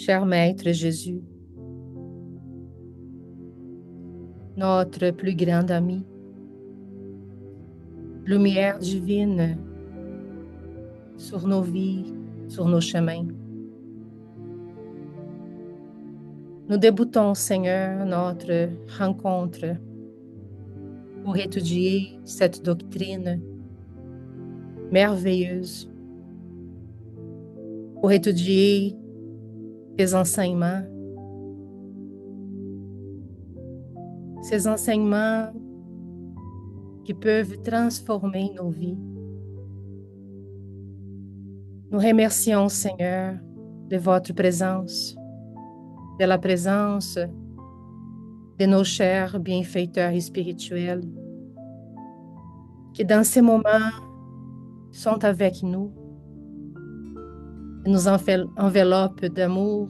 Cher Maître Jésus, notre plus grand ami, lumière divine sur nos vies, sur nos chemins. Nous débutons, Seigneur, notre rencontre pour étudier cette doctrine merveilleuse, pour étudier tes enseignements, ces enseignements qui peuvent transformer nos vies. Nous remercions, Seigneur, de votre présence, de la présence de nos chers bienfaiteurs spirituels, qui dans ces moments sont avec nous et nous enveloppent d'amour,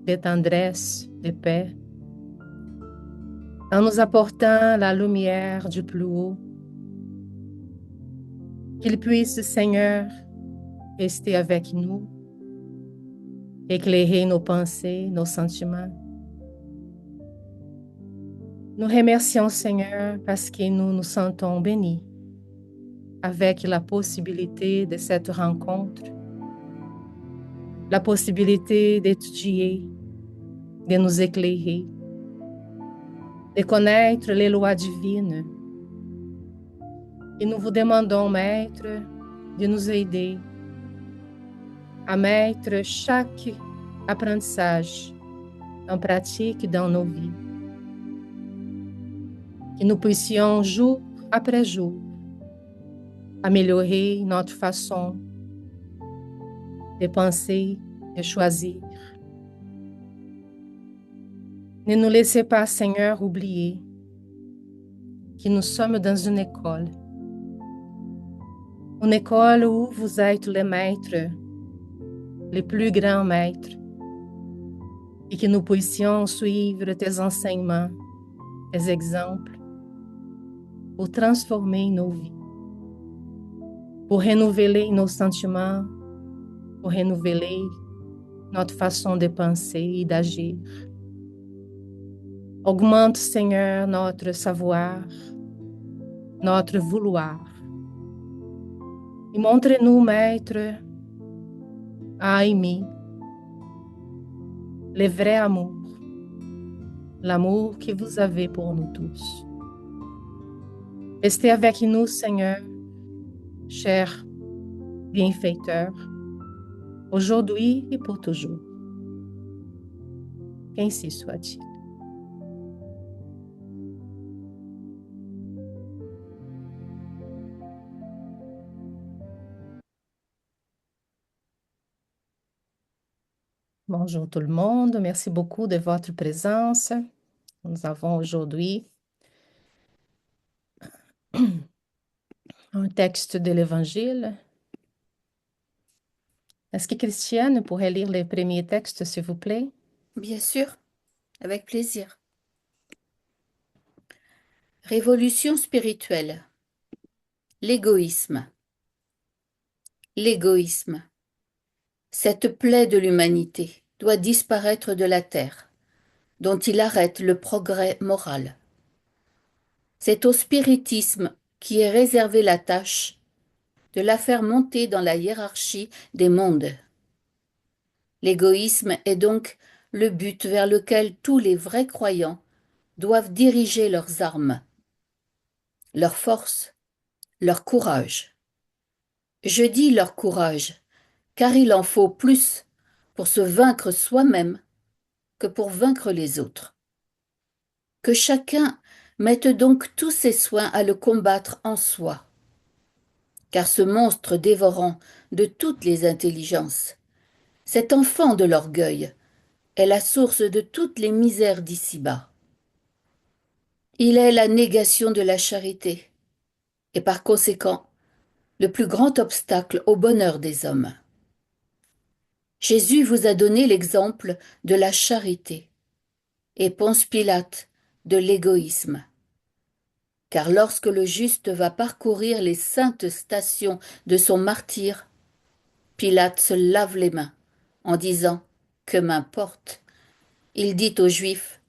de tendresse, de paix, en nous apportant la lumière du plus haut. Qu'il puisse, Seigneur, rester avec nous, éclairer nos pensées, nos sentiments. Nous remercions, Seigneur, parce que nous nous sentons bénis avec la possibilité de cette rencontre, la possibilité d'étudier, de nous éclairer, de connaître les lois divines. Et nous vous demandons, Maître, de nous aider à mettre chaque apprentissage en pratique dans nos vies. Que nous puissions, jour après jour, améliorer notre façon de penser, de choisir. Ne nous laissez pas, Seigneur, oublier que nous sommes dans une école où vous êtes les maîtres, les plus grands maîtres, et que nous puissions suivre tes enseignements, tes exemples, pour transformer nos vies, pour renouveler nos sentiments, pour renouveler notre façon de penser et d'agir. Augmente, Seigneur, notre savoir, notre vouloir. Et montre-nous, Maître, à aimer le vrai amour, l'amour que vous avez pour nous tous. Restez avec nous, Seigneur, cher bienfaiteur, aujourd'hui et pour toujours. Qu'ainsi soit-il. Bonjour tout le monde, merci beaucoup de votre présence. Nous avons aujourd'hui un texte de l'Évangile. Est-ce que Christiane pourrait lire les premiers textes, s'il vous plaît? Bien sûr, avec plaisir. Révolution spirituelle. L'égoïsme. L'égoïsme. Cette plaie de l'humanité doit disparaître de la terre, dont il arrête le progrès moral. C'est au spiritisme qui est réservée la tâche de la faire monter dans la hiérarchie des mondes. L'égoïsme est donc le but vers lequel tous les vrais croyants doivent diriger leurs armes, leur force, leur courage. Je dis leur courage, car il en faut plus pour se vaincre soi-même que pour vaincre les autres. Que chacun mette donc tous ses soins à le combattre en soi, car ce monstre dévorant de toutes les intelligences, cet enfant de l'orgueil, est la source de toutes les misères d'ici-bas. Il est la négation de la charité, et par conséquent, le plus grand obstacle au bonheur des hommes. Jésus vous a donné l'exemple de la charité, et Ponce Pilate de l'égoïsme. Car lorsque le juste va parcourir les saintes stations de son martyre, Pilate se lave les mains en disant Que m'importe. Il dit aux Juifs,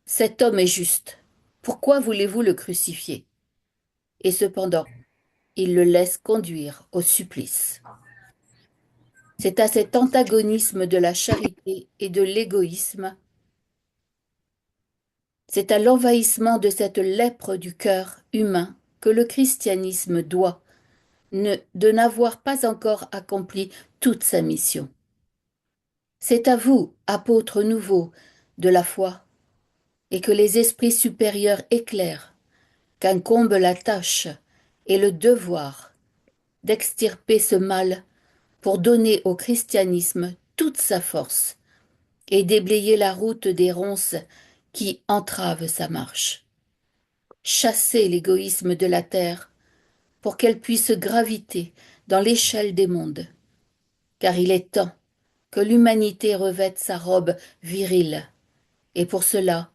cet homme est juste. Pourquoi voulez-vous le crucifier? Et cependant, il le laisse conduire au supplice. C'est à cet antagonisme de la charité et de l'égoïsme, c'est à l'envahissement de cette lèpre du cœur humain que le christianisme doit de n'avoir pas encore accompli toute sa mission. C'est à vous, apôtres nouveaux de la foi, et que les esprits supérieurs éclairent, qu'incombe la tâche et le devoir d'extirper ce mal pour donner au christianisme toute sa force et déblayer la route des ronces qui entravent sa marche. Chasser l'égoïsme de la terre pour qu'elle puisse graviter dans l'échelle des mondes, car il est temps que l'humanité revête sa robe virile, et pour cela,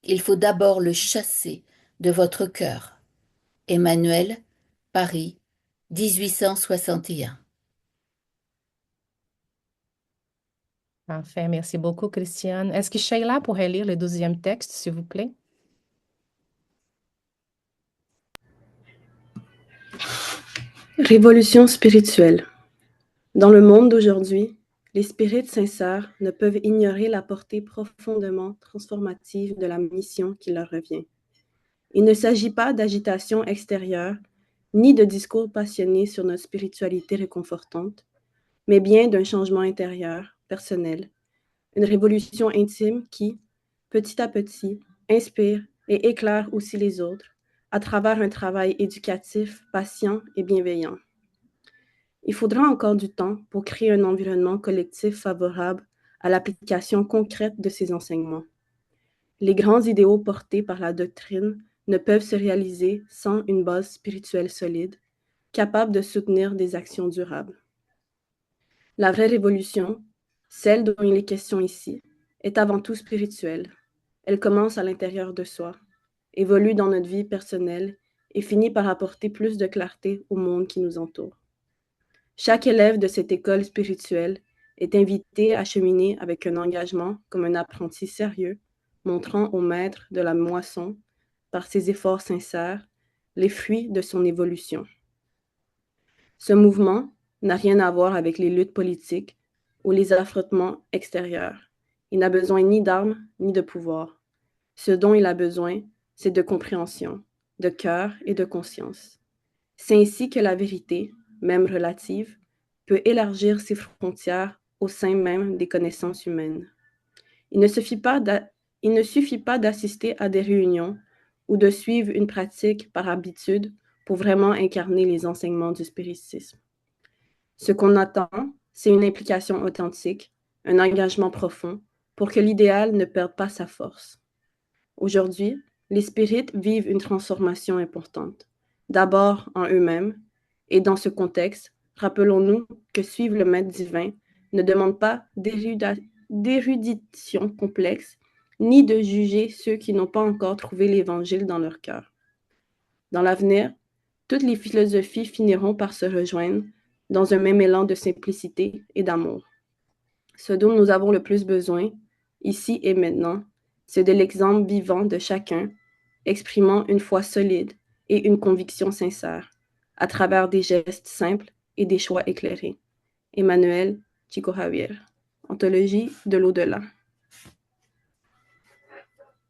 il faut d'abord le chasser de votre cœur. Emmanuel, Paris, 1861. Parfait, merci beaucoup, Christiane. Est-ce que Sheila pourrait lire le 12e texte, s'il vous plaît? Révolution spirituelle. Dans le monde d'aujourd'hui, les spirites sincères ne peuvent ignorer la portée profondément transformative de la mission qui leur revient. Il ne s'agit pas d'agitation extérieure, ni de discours passionnés sur notre spiritualité réconfortante, mais bien d'un changement intérieur, personnel, une révolution intime qui, petit à petit, inspire et éclaire aussi les autres à travers un travail éducatif, patient et bienveillant. Il faudra encore du temps pour créer un environnement collectif favorable à l'application concrète de ces enseignements. Les grands idéaux portés par la doctrine ne peuvent se réaliser sans une base spirituelle solide, capable de soutenir des actions durables. La vraie révolution, celle dont il est question ici, est avant tout spirituelle. Elle commence à l'intérieur de soi, évolue dans notre vie personnelle et finit par apporter plus de clarté au monde qui nous entoure. Chaque élève de cette école spirituelle est invité à cheminer avec un engagement comme un apprenti sérieux, montrant au maître de la moisson, par ses efforts sincères, les fruits de son évolution. Ce mouvement n'a rien à voir avec les luttes politiques ou les affrontements extérieurs. Il n'a besoin ni d'armes ni de pouvoir. Ce dont il a besoin, c'est de compréhension, de cœur et de conscience. C'est ainsi que la vérité, même relative, peut élargir ses frontières au sein même des connaissances humaines. Il ne suffit pas d'assister à des réunions ou de suivre une pratique par habitude pour vraiment incarner les enseignements du spiritisme. Ce qu'on attend, c'est une implication authentique, un engagement profond pour que l'idéal ne perde pas sa force. Aujourd'hui, les spirites vivent une transformation importante, d'abord en eux-mêmes, et dans ce contexte, rappelons-nous que suivre le Maître divin ne demande pas d'érudition complexe, ni de juger ceux qui n'ont pas encore trouvé l'Évangile dans leur cœur. Dans l'avenir, toutes les philosophies finiront par se rejoindre dans un même élan de simplicité et d'amour. Ce dont nous avons le plus besoin, ici et maintenant, c'est de l'exemple vivant de chacun, exprimant une foi solide et une conviction sincère, à travers des gestes simples et des choix éclairés. Emmanuel Chico Javier, Anthologie de l'au-delà.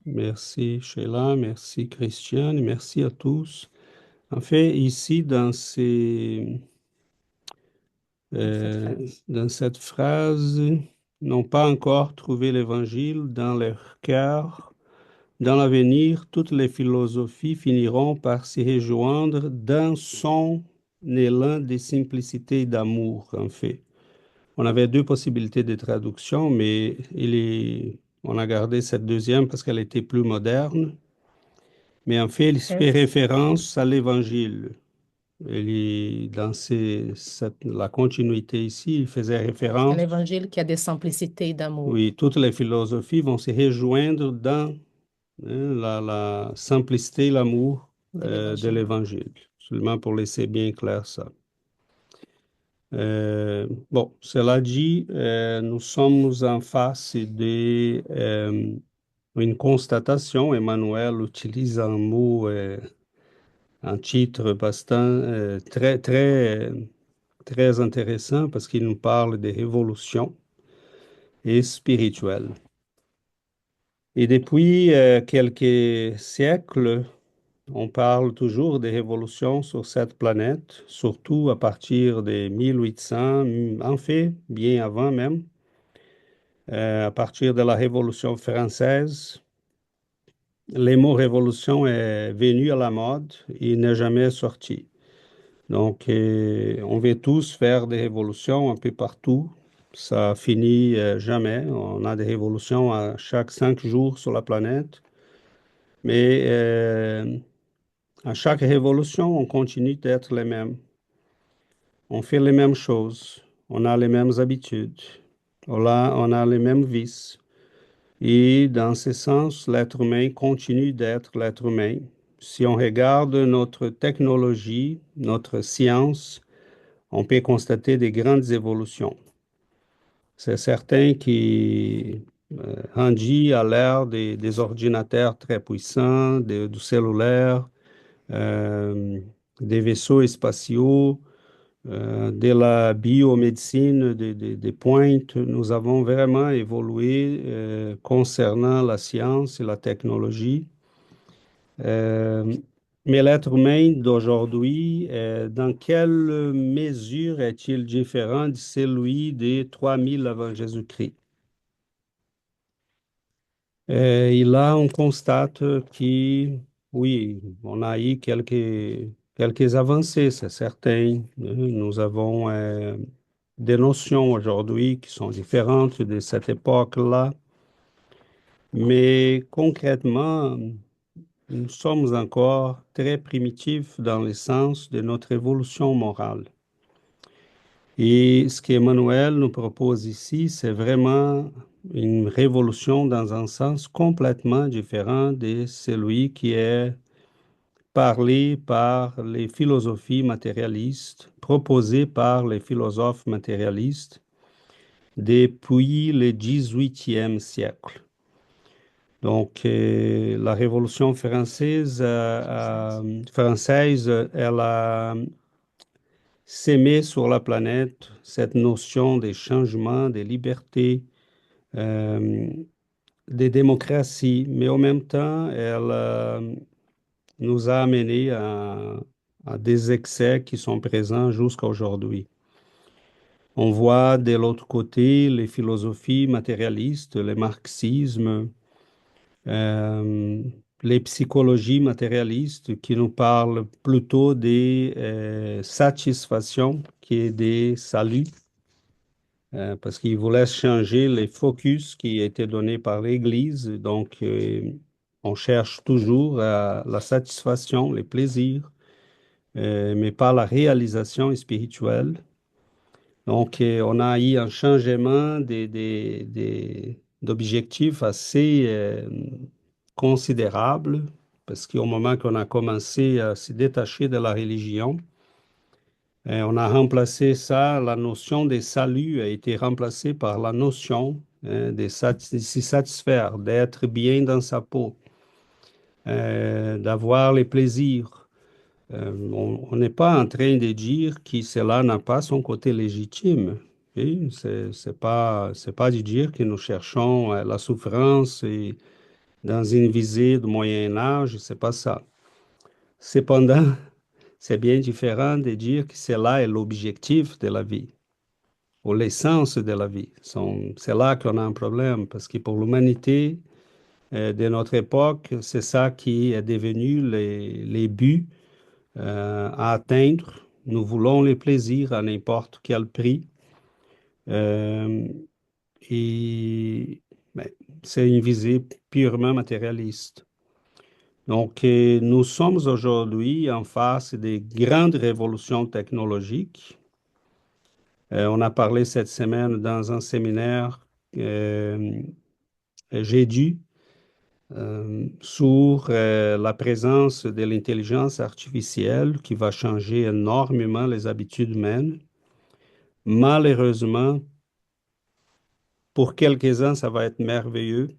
Merci Sheila, merci Christiane, et merci à tous. En fait, ici, dans cette phrase, n'ont pas encore trouvé l'évangile dans leur cœur. Dans l'avenir, toutes les philosophies finiront par s'y rejoindre dans son élan de simplicité et d'amour, en fait. On avait deux possibilités de traduction, mais on a gardé cette deuxième parce qu'elle était plus moderne. Mais en fait, il fait référence à l'Évangile. La continuité ici, il faisait C'est référence. l'évangile qui a de simplicité et d'amour. Oui, toutes les philosophies vont se rejoindre dans la simplicité et l'amour de l'Évangile. Seulement pour laisser bien clair ça. Bon, cela dit, nous sommes en face de une constatation. Emmanuel utilise un mot, un titre très intéressant parce qu'il nous parle de révolution et spirituelle. Et depuis quelques siècles, on parle toujours des révolutions sur cette planète, surtout à partir de 1800, en fait, bien avant même, à partir de la Révolution française. Le mot révolution est venu à la mode, il n'est jamais sorti. Donc, on veut tous faire des révolutions un peu partout. Ça finit jamais. On a des révolutions à chaque 5 jours sur la planète. Mais à chaque révolution, on continue d'être les mêmes. On fait les mêmes choses. On a les mêmes habitudes. On a les mêmes vices. Et dans ce sens, l'être humain continue d'être l'être humain. Si on regarde notre technologie, notre science, on peut constater des grandes évolutions. C'est certain qui rendit à l'ère des ordinateurs très puissants, du cellulaire, euh, des vaisseaux spatiaux, de la biomédecine, des pointes. Nous avons vraiment évolué concernant la science et la technologie. Euh, mais l'être humain d'aujourd'hui, dans quelle mesure est-il différent de celui des 3000 avant Jésus-Christ? Et là, on constate que, oui, on a eu quelques avancées, c'est certain. Nous avons des notions aujourd'hui qui sont différentes de cette époque-là, mais concrètement, nous sommes encore très primitifs dans le sens de notre évolution morale. Et ce qu'Emmanuel nous propose ici, c'est vraiment une révolution dans un sens complètement différent de celui qui est parlé par les philosophies matérialistes, proposé par les philosophes matérialistes depuis le XVIIIe siècle. Donc, la Révolution française, elle a s'aimer sur la planète cette notion des changements, des libertés, euh, des démocraties, mais en même temps, elle nous a amenés à des excès qui sont présents jusqu'à aujourd'hui. On voit de l'autre côté les philosophies matérialistes, le marxisme, euh, les psychologies matérialistes qui nous parlent plutôt des satisfactions qui est des saluts, parce qu'ils voulaient changer les focus qui étaient donnés par l'Église. Donc, on cherche toujours la satisfaction, les plaisirs, mais pas la réalisation spirituelle. Donc, on a eu un changement d'objectifs assez considérable, parce qu'au moment qu'on a commencé à se détacher de la religion, on a remplacé ça, la notion de salut a été remplacée par la notion de se satisfaire, d'être bien dans sa peau, d'avoir les plaisirs. On n'est pas en train de dire que cela n'a pas son côté légitime. Et c'est pas de dire que nous cherchons la souffrance et dans une visée de Moyen Âge, c'est pas ça. Cependant, c'est bien différent de dire que cela est l'objectif de la vie ou l'essence de la vie. C'est là qu'on a un problème parce que pour l'humanité de notre époque, c'est ça qui est devenu les buts à atteindre. Nous voulons les plaisirs à n'importe quel prix. Euh, et ben, c'est une visée purement matérialiste. Donc, nous sommes aujourd'hui en face des grandes révolutions technologiques. On a parlé cette semaine dans un séminaire j'ai dû sur la présence de l'intelligence artificielle qui va changer énormément les habitudes humaines. Malheureusement, pour quelques-uns, ça va être merveilleux.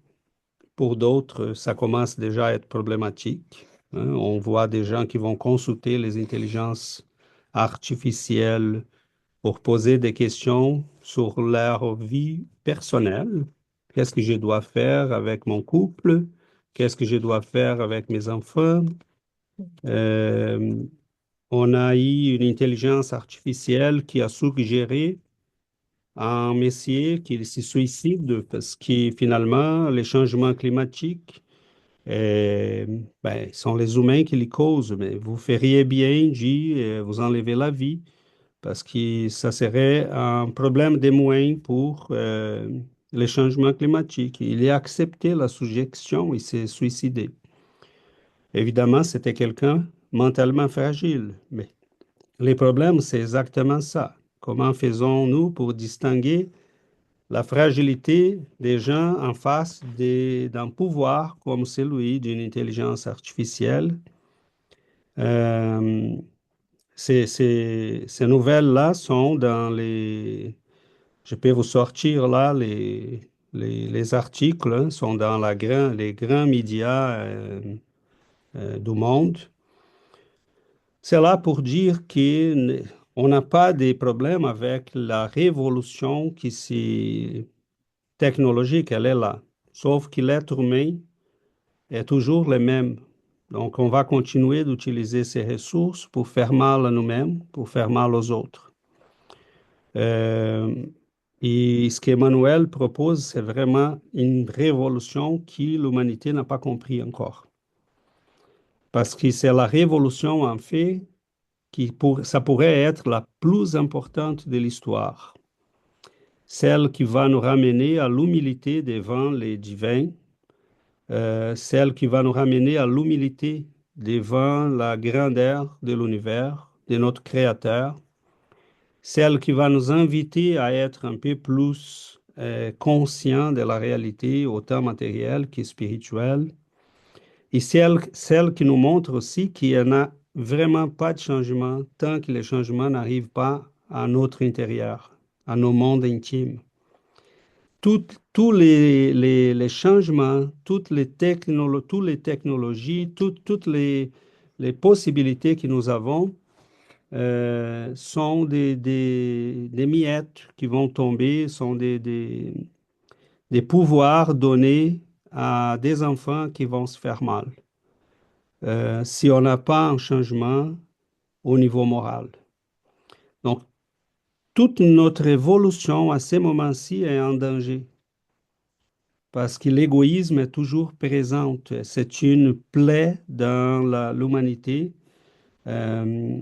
Pour d'autres, ça commence déjà à être problématique. Hein. On voit des gens qui vont consulter les intelligences artificielles pour poser des questions sur leur vie personnelle. Qu'est-ce que je dois faire avec mon couple? Qu'est-ce que je dois faire avec mes enfants? Euh, on a eu une intelligence artificielle qui a suggéré à un messier qu'il se suicide parce que finalement, les changements climatiques sont les humains qui les causent. Mais vous feriez bien, dit, vous enlever la vie parce que ça serait un problème de moins pour les changements climatiques. Il a accepté la suggestion, il s'est suicidé. Évidemment, c'était quelqu'un mentalement fragile, mais les problèmes, c'est exactement ça. Comment faisons-nous pour distinguer la fragilité des gens en face d'un pouvoir comme celui d'une intelligence artificielle? Euh, ces nouvelles-là sont dans les... Je peux vous sortir là, les articles hein, sont dans les grands médias du monde. C'est là pour dire qu'on n'a pas de problème avec la révolution technologique, elle est là. Sauf que l'être humain est toujours le même. Donc, on va continuer d'utiliser ces ressources pour faire mal à nous-mêmes, pour faire mal aux autres. Euh, et ce qu'Emmanuel propose, c'est vraiment une révolution que l'humanité n'a pas compris encore. Parce que c'est la révolution, en fait, ça pourrait être la plus importante de l'histoire. Celle qui va nous ramener à l'humilité devant les divins, celle qui va nous ramener à l'humilité devant la grandeur de l'univers, de notre Créateur, celle qui va nous inviter à être un peu plus conscients de la réalité, autant matérielle que spirituelle, et celle qui nous montre aussi qu'il n'y en a vraiment pas de changement tant que les changements n'arrivent pas à notre intérieur, à nos mondes intimes. Tous les changements, toutes les technologies, toutes les possibilités que nous avons sont des miettes qui vont tomber, sont des pouvoirs donnés à des enfants qui vont se faire mal si on n'a pas un changement au niveau moral. Donc, toute notre évolution à ce moment-ci est en danger parce que l'égoïsme est toujours présent. C'est une plaie dans l'humanité euh,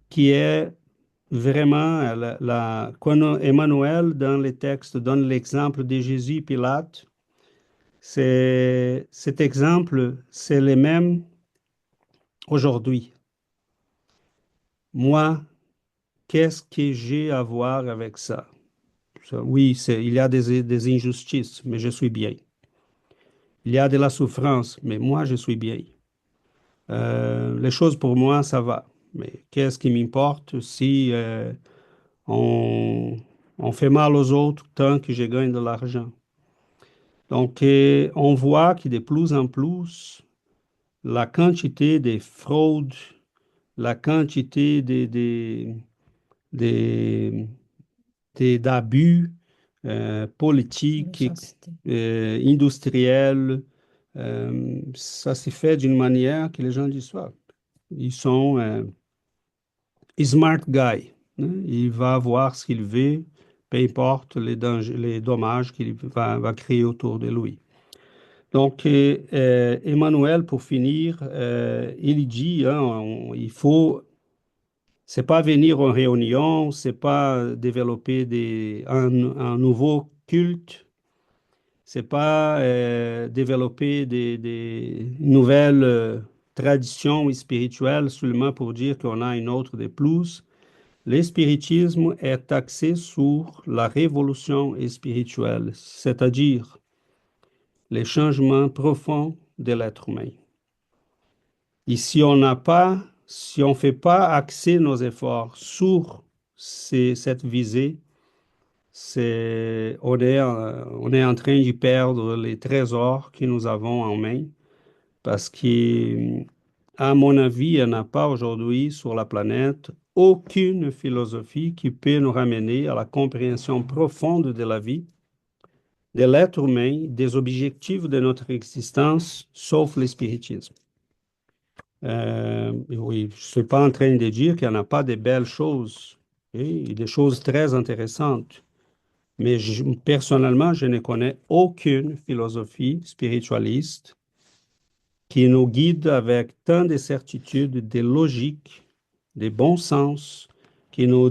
qui est vraiment, quand Emmanuel, dans les textes, donne l'exemple de Jésus et Pilate. Cet exemple, c'est le même aujourd'hui. Moi, qu'est-ce que j'ai à voir avec ça? Oui, il y a des injustices, mais je suis bien. Il y a de la souffrance, mais moi, je suis bien. Les choses pour moi, ça va. Mais qu'est-ce qui m'importe si on, on fait mal aux autres tant que je gagne de l'argent? Donc, on voit que de plus en plus, la quantité des fraudes, la quantité des- d'abus politiques, Méchanceté. industriels, ça s'est fait d'une manière que les gens disent, ah, ils sont smart guy. Hein. Il va voir ce qu'il veut, peu importe les dangers, les dommages qu'il va créer autour de lui. Donc, Emmanuel, pour finir, il dit, hein, il faut, c'est pas venir en réunion, c'est pas développer un nouveau culte, c'est pas développer des nouvelles traditions spirituelles seulement pour dire qu'on a une autre de plus. Le spiritisme est axé sur la révolution spirituelle, c'est-à-dire les changements profonds de l'être humain. Et si on ne fait pas axer nos efforts sur c'est cette visée. On est en train d'y perdre les trésors que nous avons en main parce qu'à mon avis, il n'y en a pas aujourd'hui sur la planète aucune philosophie qui peut nous ramener à la compréhension profonde de la vie, de l'être humain, des objectifs de notre existence, sauf le spiritisme. Oui, je ne suis pas en train de dire qu'il n'y en a pas de belles choses, et des choses très intéressantes. Mais personnellement, je ne connais aucune philosophie spiritualiste qui nous guide avec tant de certitude, de logique, de bon sens, qui nous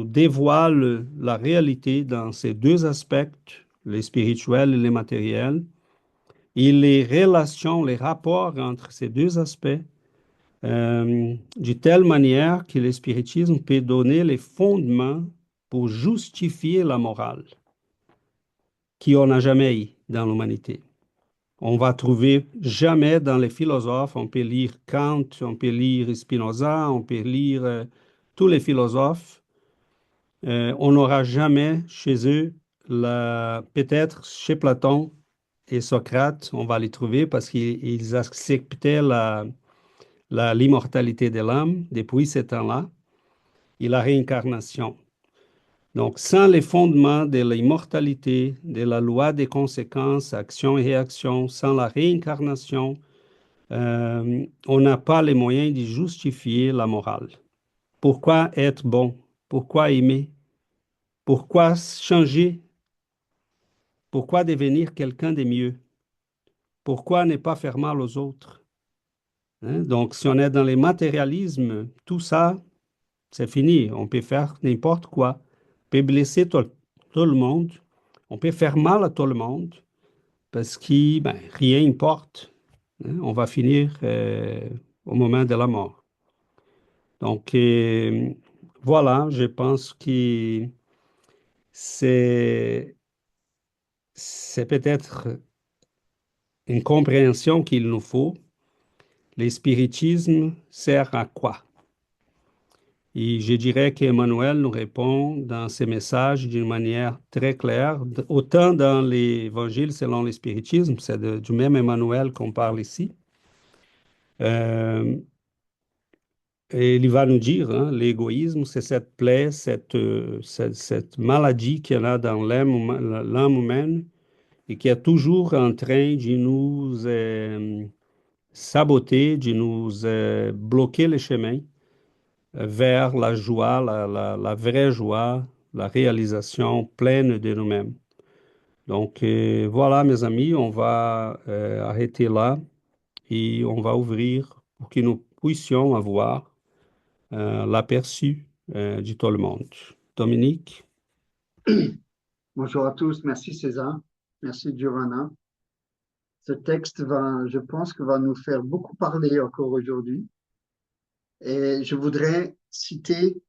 dévoile la réalité dans ces deux aspects, les spirituels et les matériels, et les relations, les rapports entre ces deux aspects, de telle manière que le spiritisme peut donner les fondements pour justifier la morale qu'on n'a jamais eu dans l'humanité. On va trouver jamais dans les philosophes, on peut lire Kant, on peut lire Spinoza, on peut lire tous les philosophes, on n'aura jamais chez eux, peut-être chez Platon et Socrate, on va les trouver parce qu'ils acceptaient l'immortalité de l'âme depuis ce temps-là et la réincarnation. Donc, sans les fondements de l'immortalité, de la loi des conséquences, action et réaction, sans la réincarnation, on n'a pas les moyens de justifier la morale. Pourquoi être bon? Pourquoi aimer? Pourquoi changer? Pourquoi devenir quelqu'un de mieux? Pourquoi ne pas faire mal aux autres? Hein? Donc, si on est dans les matérialismes, tout ça, c'est fini. On peut faire n'importe quoi. On peut blesser tout le monde. On peut faire mal à tout le monde parce que rien n'importe. Hein. On va finir au moment de la mort. Donc, voilà, je pense que c'est, c'est peut-être une compréhension qu'il nous faut. Le spiritisme sert à quoi? Et je dirais qu'Emmanuel nous répond dans ses messages d'une manière très claire, autant dans l'Évangile selon le spiritisme, c'est du même Emmanuel qu'on parle ici. Et il va nous dire, hein, l'égoïsme, c'est cette plaie, cette maladie qu'il y a dans l'âme humaine et qui est toujours en train de nous saboter, de nous bloquer le chemin vers la joie, la vraie joie, la réalisation pleine de nous-mêmes. Donc voilà, mes amis, on va arrêter là et on va ouvrir pour que nous puissions avoir l'aperçu de tout le monde. Dominique? Bonjour à tous, merci César, merci Giovanna. Ce texte je pense que va nous faire beaucoup parler encore aujourd'hui. Et je voudrais citer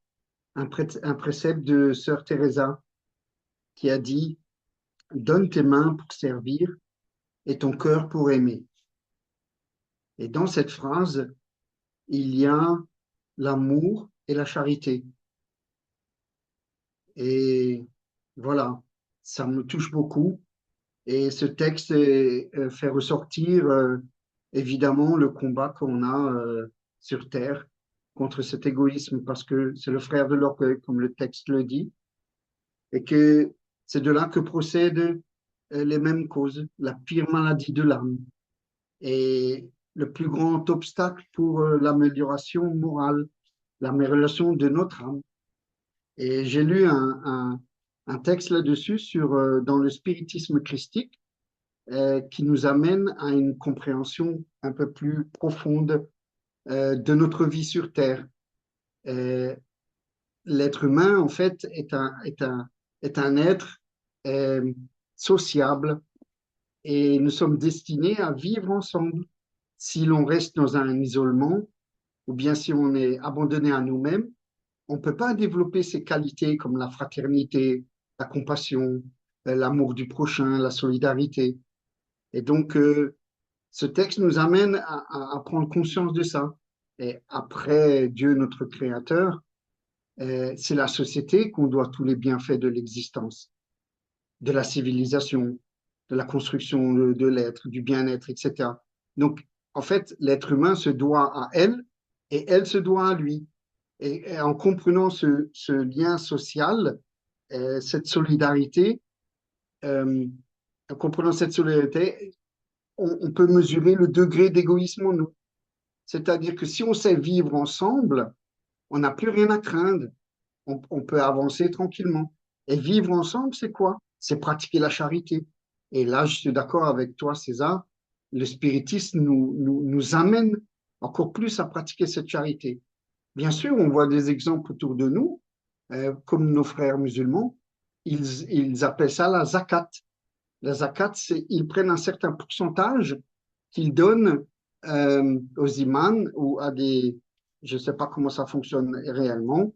un précepte de Sœur Teresa qui a dit: donne tes mains pour servir et ton cœur pour aimer. Et dans cette phrase, il y a l'amour et la charité. Et voilà, ça me touche beaucoup. Et ce texte fait ressortir évidemment le combat qu'on a sur Terre contre cet égoïsme, parce que c'est le frère de l'orgueil, comme le texte le dit, et que c'est de là que procèdent les mêmes causes, la pire maladie de l'âme et le plus grand obstacle pour l'amélioration morale, l'amélioration de notre âme. Et j'ai lu un texte là-dessus dans le spiritisme christique qui nous amène à une compréhension un peu plus profonde de notre vie sur Terre. L'être humain, en fait, est un être sociable et nous sommes destinés à vivre ensemble. Si l'on reste dans un isolement ou bien si on est abandonné à nous-mêmes, on ne peut pas développer ces qualités comme la fraternité, la compassion, l'amour du prochain, la solidarité. Et donc, ce texte nous amène à prendre conscience de ça. Et après Dieu, notre Créateur, C'est la société qu'on doit tous les bienfaits de l'existence, de la civilisation, de la construction de l'être, du bien-être, etc. Donc, en fait, l'être humain se doit à elle et elle se doit à lui. Et en comprenant ce lien social, cette solidarité, euh, en comprenant cette solidarité, on peut mesurer le degré d'égoïsme en nous. C'est-à-dire que si on sait vivre ensemble, on n'a plus rien à craindre. On peut avancer tranquillement. Et vivre ensemble, c'est quoi? C'est pratiquer la charité. Et là, je suis d'accord avec toi, César. Le spiritisme nous amène encore plus à pratiquer cette charité. Bien sûr, on voit des exemples autour de nous, comme nos frères musulmans. Ils appellent ça la zakat. La zakat, c'est ils prennent un certain pourcentage qu'ils donnent aux imams ou à des, je ne sais pas comment ça fonctionne réellement,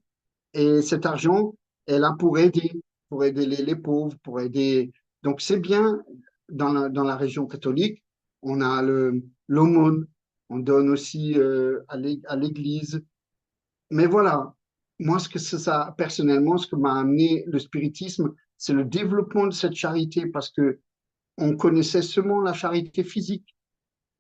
et cet argent est là pour aider les pauvres, pour aider. Donc c'est bien dans la région catholique, on a l'aumône, on donne aussi à l'église. Mais voilà, moi ce que c'est ça personnellement, ce que m'a amené le spiritisme, c'est le développement de cette charité parce que on connaissait seulement la charité physique,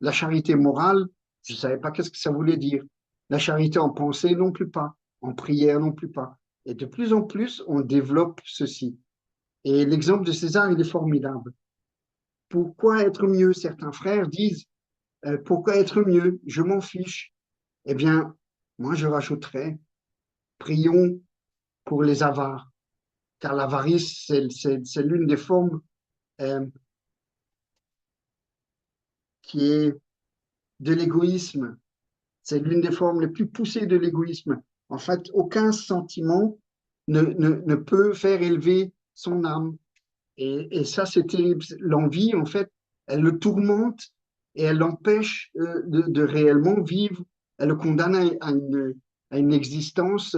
la charité morale, je ne savais pas qu'est-ce que ça voulait dire. La charité en pensée non plus pas, en prière non plus pas. Et de plus en plus, on développe ceci. Et l'exemple de César, il est formidable. Pourquoi être mieux? Certains frères disent, pourquoi être mieux? Je m'en fiche. Eh bien, moi, je rajouterais, prions pour les avares, car l'avarice, c'est l'une des formes euh, qui est de l'égoïsme. C'est l'une des formes les plus poussées de l'égoïsme. En fait, aucun sentiment ne peut faire élever son âme. Et ça, c'est terrible. L'envie, en fait, elle le tourmente et elle l'empêche de réellement vivre. Elle le condamne à une existence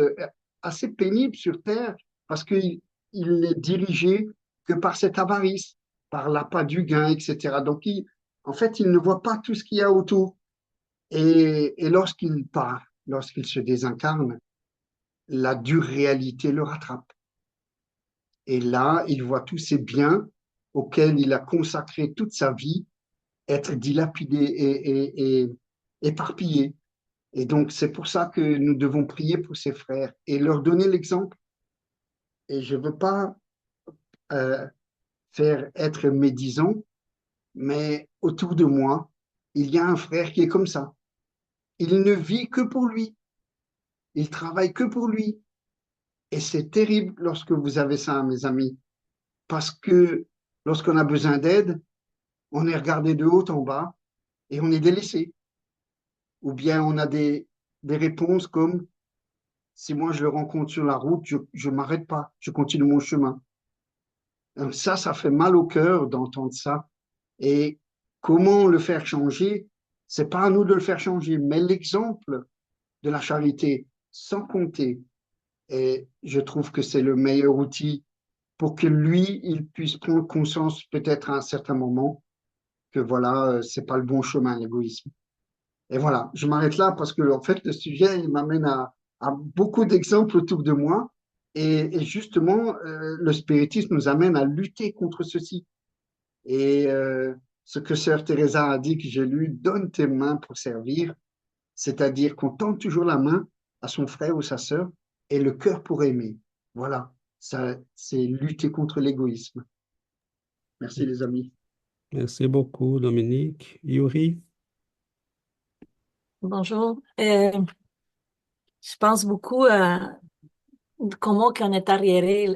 assez pénible sur Terre parce qu'il il n'est dirigé que par cette avarice, par l'appât du gain, etc. Donc, en fait, il ne voit pas tout ce qu'il y a autour. Et lorsqu'il part, lorsqu'il se désincarne, la dure réalité le rattrape. Et là, il voit tous ces biens auxquels il a consacré toute sa vie être dilapidés et éparpillés. Et donc, c'est pour ça que nous devons prier pour ses frères et leur donner l'exemple. Et je ne veux pas euh, faire être médisant, mais autour de moi, il y a un frère qui est comme ça. Il ne vit que pour lui. Il travaille que pour lui. Et c'est terrible lorsque vous avez ça, mes amis, parce que lorsqu'on a besoin d'aide, on est regardé de haut en bas et on est délaissé. Ou bien on a des réponses comme si moi je le rencontre sur la route, je ne m'arrête pas, je continue mon chemin. Donc ça fait mal au cœur d'entendre ça. Et comment le faire changer? C'est pas à nous de le faire changer, mais l'exemple de la charité, sans compter. Et je trouve que c'est le meilleur outil pour que lui, il puisse prendre conscience peut-être à un certain moment que voilà, c'est pas le bon chemin, l'égoïsme. Et voilà, je m'arrête là parce que en fait, le sujet, il m'amène à beaucoup d'exemples autour de moi. Et justement, le spiritisme nous amène à lutter contre ceci. Et ce que Sœur Teresa a dit que j'ai lu, donne tes mains pour servir, c'est-à-dire qu'on tend toujours la main à son frère ou sa sœur et le cœur pour aimer. Voilà, ça, c'est lutter contre l'égoïsme. Merci les amis. Merci beaucoup, Dominique. Yuri? Bonjour. Je pense beaucoup à comment qu'on est arriéré,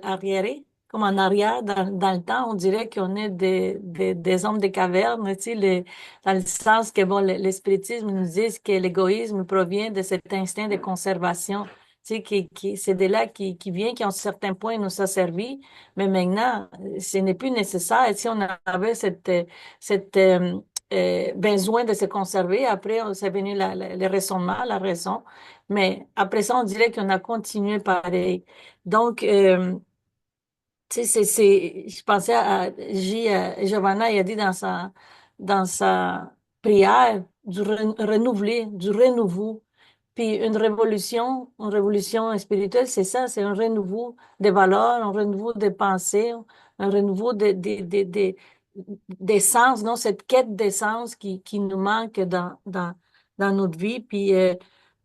comme en arrière dans le temps. On dirait qu'on est des hommes des cavernes, tu sais, dans le sens que bon, le spiritisme nous dit que l'égoïsme provient de cet instinct de conservation. Tu sais, c'est de là qui vient, qui à un certain point nous a servi, mais maintenant, ce n'est plus nécessaire. Si on avait cette besoin de se conserver, après, c'est venu le raisonnement, la raison. Mais après ça, on dirait qu'on a continué pareil. Donc, tu sais, je pensais à Giovanna, il a dit dans sa prière du renouveler, du renouveau. Puis une révolution spirituelle, c'est ça, c'est un renouveau des valeurs, un renouveau des pensées, un renouveau des sens, non, cette quête d'essence qui nous manque dans notre vie. Puis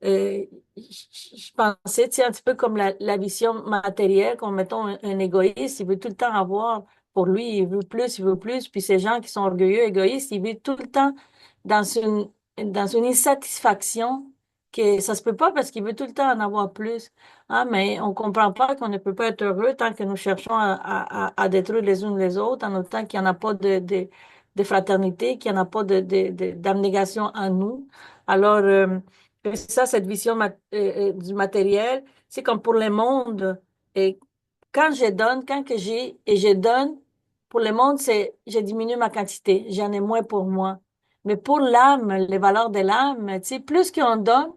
je pensais, tu sais, un petit peu comme la vision matérielle, comme mettons un égoïste, il veut tout le temps avoir pour lui, il veut plus, il veut plus. Puis ces gens qui sont orgueilleux, égoïstes, ils vivent tout le temps dans dans une insatisfaction que ça se peut pas parce qu'il veut tout le temps en avoir plus. Ah, mais on comprend pas qu'on ne peut pas être heureux tant que nous cherchons à détruire les unes les autres, en autant qu'il n'y en a pas de fraternité, qu'il n'y en a pas d'abnégation en nous. Alors, c'est ça, cette vision du matériel, c'est comme pour le monde. Et quand je donne, quand que j'ai et je donne, pour le monde, c'est je diminue ma quantité, j'en ai moins pour moi. Mais pour l'âme, les valeurs de l'âme, tu sais, plus qu'on donne,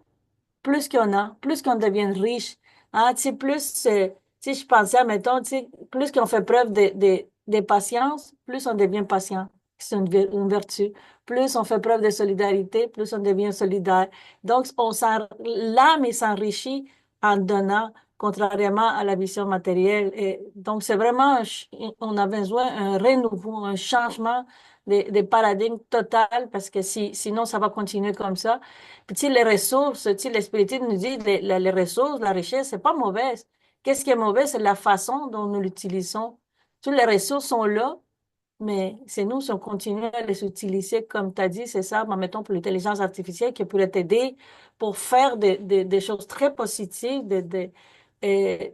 plus qu'on a, plus qu'on devient riche. Hein, tu sais, plus, tu sais, je pensais, mettons, tu sais, plus qu'on fait preuve de patience, plus on devient patient. C'est une vertu. Plus on fait preuve de solidarité, plus on devient solidaire. Donc, l'âme elle s'enrichit en donnant, contrairement à la vision matérielle. Et donc, c'est vraiment, on a besoin d'un renouveau, un changement de paradigme total, parce que sinon, ça va continuer comme ça. Puis, tu sais, les ressources, tu sais, l'espiritisme nous dit les ressources, la richesse, c'est pas mauvaise. Qu'est-ce qui est mauvais? C'est la façon dont nous l'utilisons. Toutes les ressources sont là, mais c'est nous, si on continue à les utiliser, comme tu as dit, c'est ça, mettons pour l'intelligence artificielle qui pourrait t'aider pour faire des choses très positives, euh,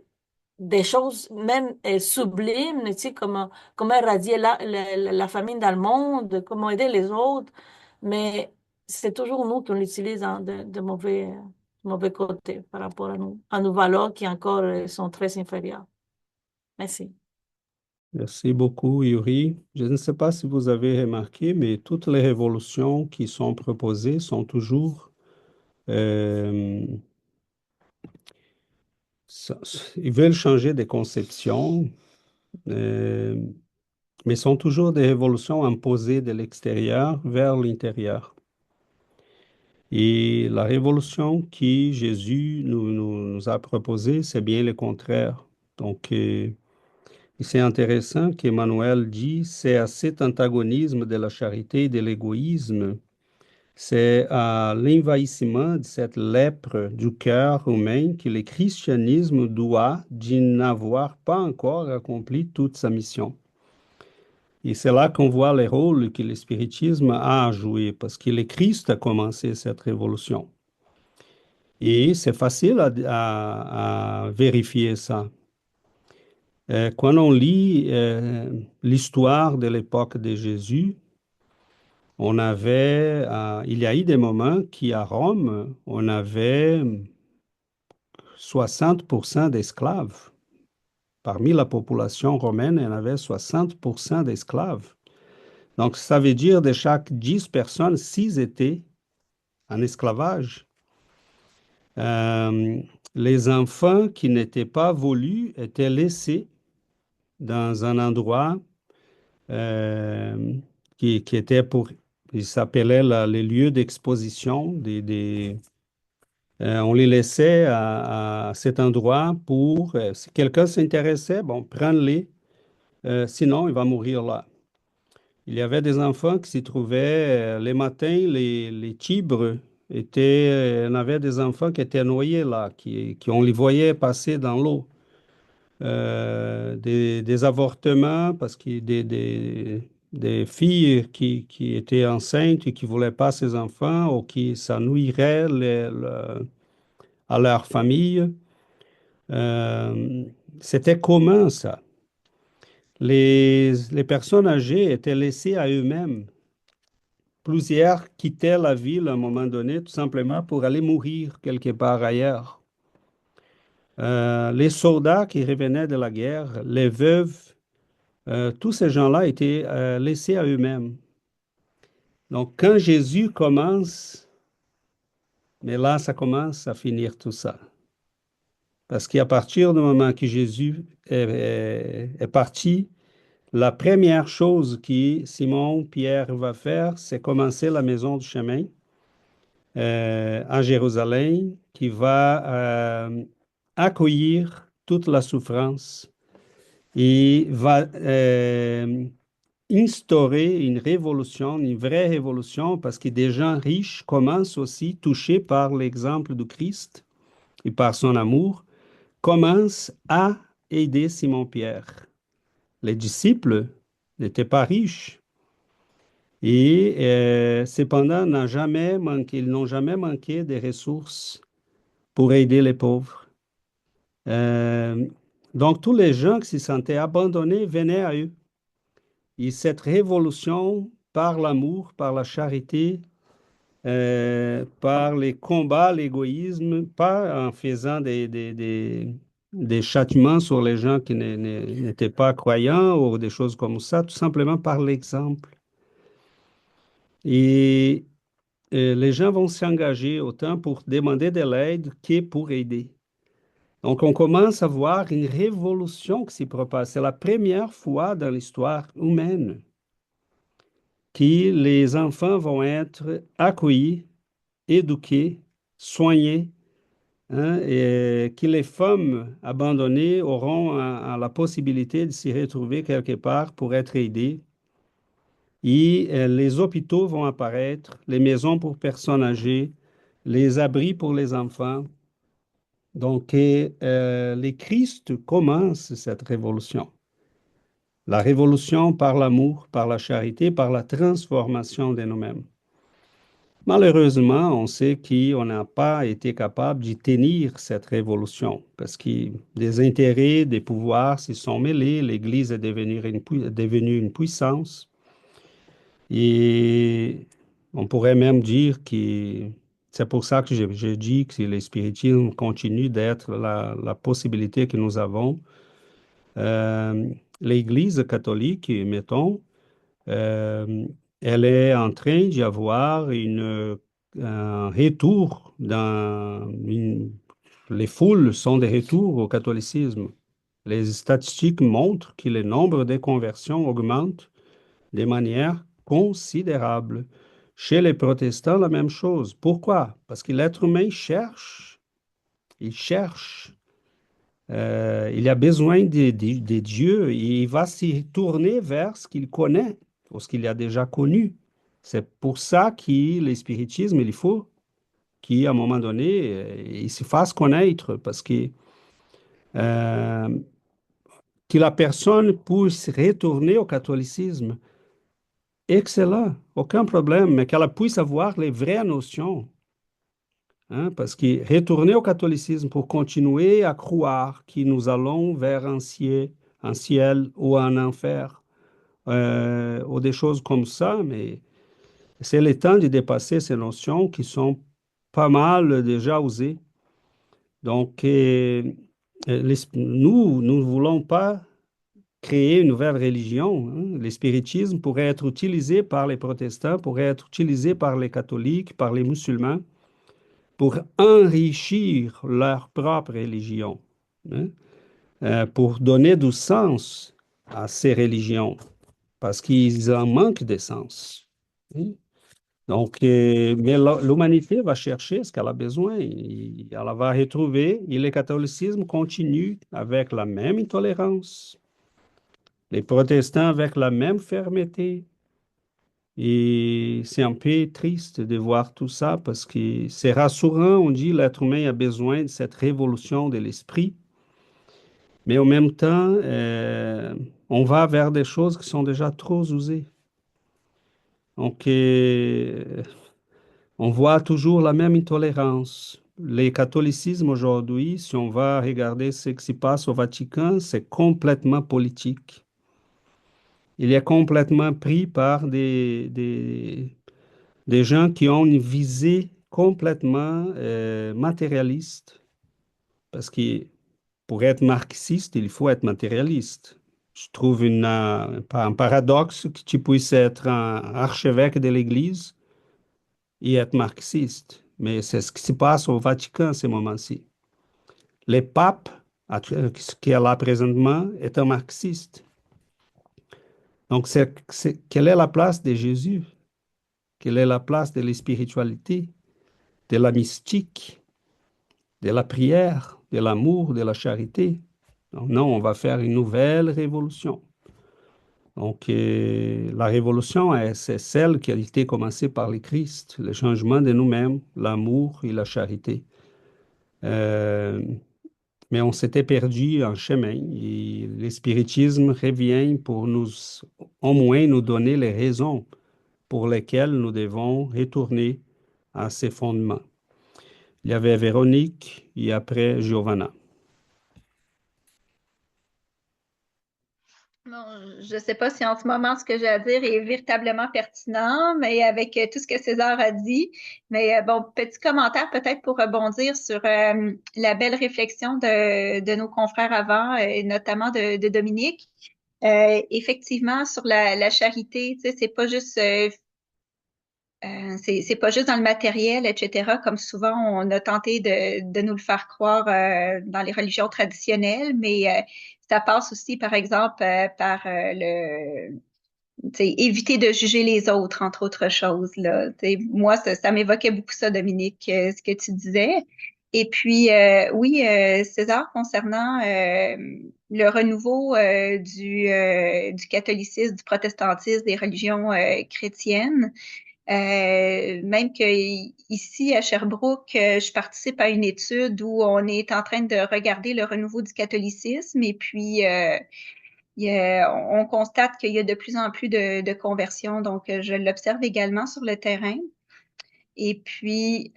des choses même sublimes, tu sais, comment éradier la famine dans le monde, comment aider les autres. Mais c'est toujours nous qui on l'utilise de mauvais côté par rapport à nos valeurs qui encore sont très inférieures. Merci. Merci beaucoup, Yuri. Je ne sais pas si vous avez remarqué, mais toutes les révolutions qui sont proposées sont toujours, euh, ça- ils veulent changer des conceptions, euh, mais sont toujours des révolutions imposées de l'extérieur vers l'intérieur. Et la révolution qui Jésus nous a proposée, c'est bien le contraire. Donc, c'est intéressant qu'Emmanuel dit, c'est à cet antagonisme de la charité et de l'égoïsme, c'est à l'envahissement de cette lèpre du cœur humain que le christianisme doit, d'y n'avoir pas encore accompli toute sa mission. Et c'est là qu'on voit le rôle que le spiritisme a à jouer, parce que le Christ a commencé cette révolution. Et c'est facile à vérifier ça. Quand on lit l'histoire de l'époque de Jésus, il y a eu des moments qu'à Rome, on avait 60% d'esclaves. Parmi la population romaine, il y en avait 60% d'esclaves. Donc, ça veut dire de chaque 10 personnes, 6 étaient en esclavage. Euh, les enfants qui n'étaient pas voulus étaient laissés dans un endroit euh, qui était il s'appelait les lieux d'exposition. On les laissait à cet endroit pour, si quelqu'un s'intéressait, bon, prendre-les, sinon il va mourir là. Il y avait des enfants qui s'y trouvaient les matins, les tibres on avait des enfants qui étaient noyés là, on les voyait passer dans l'eau. Des avortements parce que des filles qui étaient enceintes et qui ne voulaient pas ces enfants ou qui ça nuirait à leur famille. Euh, C'était commun ça. Les personnes âgées étaient laissées à eux-mêmes. Plusieurs quittaient la ville à un moment donné tout simplement pour aller mourir quelque part ailleurs. Les soldats qui revenaient de la guerre, les veuves, tous ces gens-là étaient laissés à eux-mêmes. Donc, quand Jésus commence, mais là, ça commence à finir tout ça. Parce qu'à partir du moment que Jésus est parti, la première chose que Simon Pierre va faire, c'est commencer la maison du chemin. à Jérusalem qui va accueillir toute la souffrance et va instaurer une révolution, une vraie révolution, parce que des gens riches commencent aussi, touchés par l'exemple du Christ et par son amour, commencent à aider Simon-Pierre. Les disciples n'étaient pas riches et cependant ils n'ont jamais manqué des ressources pour aider les pauvres. Euh, donc tous les gens qui se sentaient abandonnés venaient à eux. Et cette révolution par l'amour, par la charité, par les combats, l'égoïsme, pas en faisant des châtiments sur les gens qui n'étaient pas croyants ou des choses comme ça, tout simplement par l'exemple. Et les gens vont s'engager autant pour demander de l'aide que pour aider. Donc, on commence à voir une révolution qui s'y propage. C'est la première fois dans l'histoire humaine que les enfants vont être accueillis, éduqués, soignés, hein, et que les femmes abandonnées auront la possibilité de s'y retrouver quelque part pour être aidées. Et les hôpitaux vont apparaître, les maisons pour personnes âgées, les abris pour les enfants. Donc, les Christ commencent cette révolution. La révolution par l'amour, par la charité, par la transformation de nous-mêmes. Malheureusement, on sait qu'on n'a pas été capable d'y tenir cette révolution parce que des intérêts, des pouvoirs s'y sont mêlés, l'Église est devenue une puissance et on pourrait même dire que c'est pour ça que je dis que le spiritisme continue d'être la possibilité que nous avons. Euh, L'Église catholique, mettons, euh, elle est en train d'y avoir un retour les foules sont des retours au catholicisme. Les statistiques montrent que le nombre de conversions augmente de manière considérable. Chez les protestants, la même chose. Pourquoi? Parce que l'être humain cherche, il cherche. Il a besoin de Dieu et il va s'y tourner vers ce qu'il connaît, ou ce qu'il a déjà connu. C'est pour ça que le spiritisme, il faut qu'à un moment donné, il se fasse connaître, parce euh, que la personne puisse retourner au catholicisme. Excellent, aucun problème, mais qu'elle puisse avoir les vraies notions. Hein, parce que retourner au catholicisme pour continuer à croire que nous allons vers un ciel ou un enfer, ou des choses comme ça, mais c'est le temps de dépasser ces notions qui sont pas mal déjà usées. Donc, nous ne voulons pas créer une nouvelle religion. Hein. Le spiritisme pourrait être utilisé par les protestants, pourrait être utilisé par les catholiques, par les musulmans, pour enrichir leur propre religion, hein, pour donner du sens à ces religions, parce qu'ils en manquent de sens. Hein. Donc, mais l'humanité va chercher ce qu'elle a besoin, elle va retrouver, et le catholicisme continue avec la même intolérance, les protestants avec la même fermeté. Et c'est un peu triste de voir tout ça parce que c'est rassurant, on dit l'être humain a besoin de cette révolution de l'esprit, mais en même temps, on va vers des choses qui sont déjà trop usées. Donc, on voit toujours la même intolérance. Le catholicisme aujourd'hui, si on va regarder ce qui se passe au Vatican, c'est complètement politique. Il est complètement pris par des gens qui ont une visée complètement matérialiste. Parce que pour être marxiste, il faut être matérialiste. Je trouve un paradoxe que tu puisses être un archevêque de l'Église et être marxiste. Mais c'est ce qui se passe au Vatican à ce moment-ci. Le pape, qui est là présentement, est un marxiste. Donc, quelle est la place de Jésus? Quelle est la place de la spiritualité? de la mystique, de la prière, de l'amour, de la charité. Donc, non, on va faire une nouvelle révolution. Donc, la révolution, c'est celle qui a été commencée par le Christ, le changement de nous-mêmes, l'amour et la charité. Euh, mais on s'était perdu en chemin et le spiritisme revient pour nous, au moins, nous donner les raisons pour lesquelles nous devons retourner à ces fondements. Il y avait Véronique et après Giovanna. Bon, je ne sais pas si en ce moment ce que j'ai à dire est véritablement pertinent, mais avec tout ce que César a dit. Mais bon, petit commentaire peut-être pour rebondir sur la belle réflexion de nos confrères avant, et notamment de Dominique. Effectivement, sur la charité, tu sais, c'est pas juste c'est pas juste dans le matériel, etc., comme souvent on a tenté de nous le faire croire dans les religions traditionnelles, mais ça passe aussi, par exemple, par tu sais, éviter de juger les autres, entre autres choses, là. Tu sais, moi, ça m'évoquait beaucoup ça, Dominique, ce que tu disais. Et puis, oui, César, concernant le renouveau du catholicisme, du protestantisme, des religions chrétiennes, même que ici à Sherbrooke, je participe à une étude où on est en train de regarder le renouveau du catholicisme et puis on constate qu'il y a de plus en plus de conversions, donc je l'observe également sur le terrain. Et puis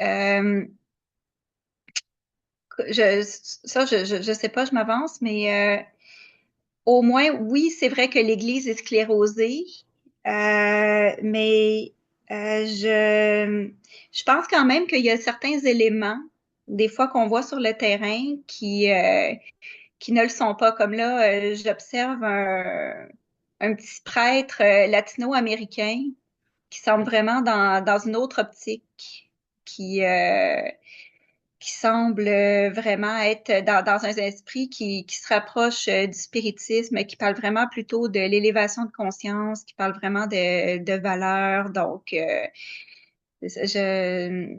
je sais pas, je m'avance, mais au moins, oui, c'est vrai que l'Église est sclérosée, mais je pense quand même qu'il y a certains éléments, des fois qu'on voit sur le terrain, qui ne le sont pas. Comme là, j'observe un petit prêtre latino-américain qui semble vraiment dans une autre optique, qui, euh, qui semble vraiment être dans un esprit qui se rapproche du spiritisme, qui parle vraiment plutôt de l'élévation de conscience, qui parle vraiment de valeurs. Donc, je,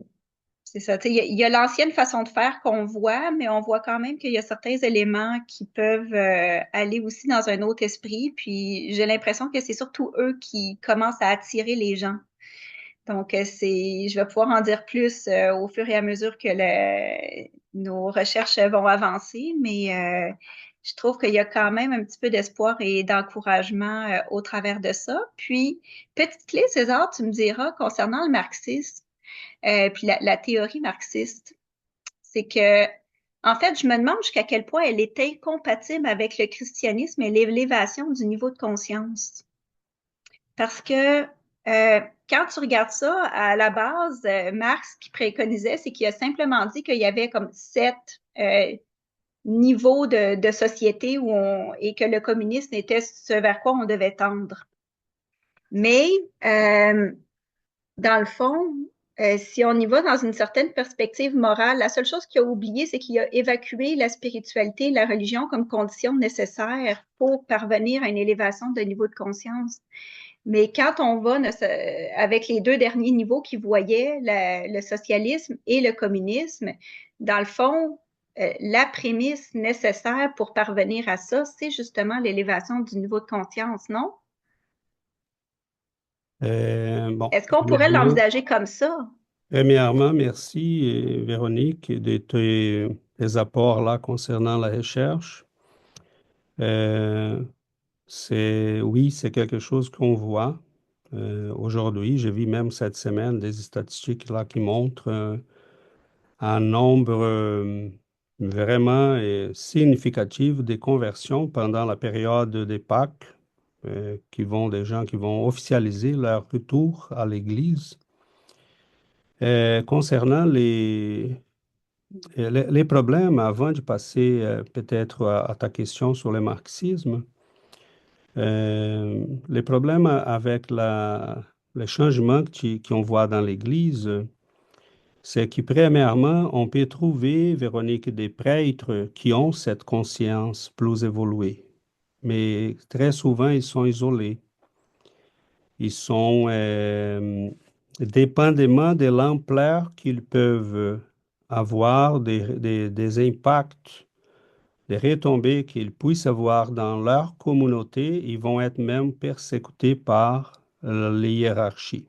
c'est ça. Tu sais, il y a l'ancienne façon de faire qu'on voit, mais on voit quand même qu'il y a certains éléments qui peuvent aller aussi dans un autre esprit. Puis j'ai l'impression que c'est surtout eux qui commencent à attirer les gens. Donc, je vais pouvoir en dire plus au fur et à mesure que nos recherches vont avancer, mais je trouve qu'il y a quand même un petit peu d'espoir et d'encouragement au travers de ça. Puis, petite clé, César, tu me diras concernant le marxisme, puis la théorie marxiste, c'est que, en fait, je me demande jusqu'à quel point elle est incompatible avec le christianisme et l'élévation du niveau de conscience. Parce que quand tu regardes ça, à la base, Marx, ce qu'il préconisait, c'est qu'il a simplement dit qu'il y avait comme 7 niveaux de société et que le communisme était ce vers quoi on devait tendre. Mais euh, dans le fond, si on y va dans une certaine perspective morale, la seule chose qu'il a oublié, c'est qu'il a évacué la spiritualité et la religion comme condition nécessaire pour parvenir à une élévation de niveau de conscience. Mais quand on va avec les 2 derniers niveaux qui voyaient le socialisme et le communisme, dans le fond, la prémisse nécessaire pour parvenir à ça, c'est justement l'élévation du niveau de conscience, non? Bon, Est-ce qu'on pourrait l'envisager comme ça? premièrement, merci Véronique de tes apports là concernant la recherche. Euh, oui, c'est quelque chose qu'on voit aujourd'hui. J'ai vu même cette semaine des statistiques là qui montrent un nombre vraiment significatif de conversions pendant la période des Pâques, des gens qui vont officialiser leur retour à l'Église. Concernant les problèmes, avant de passer peut-être à ta question sur le marxisme, les problèmes avec les changements qu'on voit dans l'Église, c'est que premièrement, on peut trouver, Véronique, des prêtres qui ont cette conscience plus évoluée, mais très souvent, ils sont isolés. Ils sont dépendamment de l'ampleur qu'ils peuvent avoir, des impacts, des retombées qu'ils puissent avoir dans leur communauté, ils vont être même persécutés par les hiérarchies.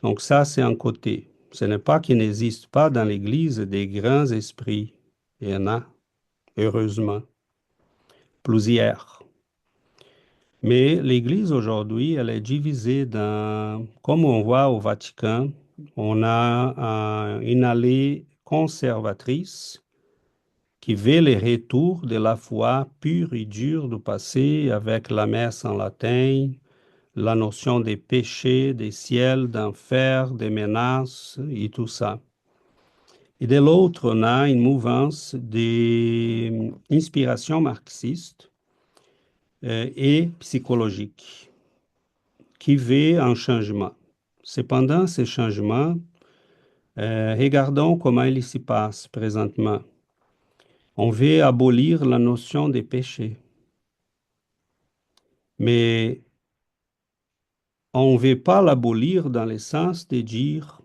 Donc ça, c'est un côté. Ce n'est pas qu'il n'existe pas dans l'Église des grands esprits. Il y en a, heureusement, plusieurs. Mais l'Église aujourd'hui, elle est divisée dans, comme on voit au Vatican, on a une allée conservatrice qui veut le retour de la foi pure et dure du passé avec la messe en latin, la notion des péchés, des ciels, d'enfer, des menaces et tout ça. Et de l'autre, on a une mouvance d'inspiration marxiste et psychologique qui veut un changement. Cependant, ces changements, regardons comment il s'y passe présentement. On veut abolir la notion des péchés, mais on ne veut pas l'abolir dans le sens de dire,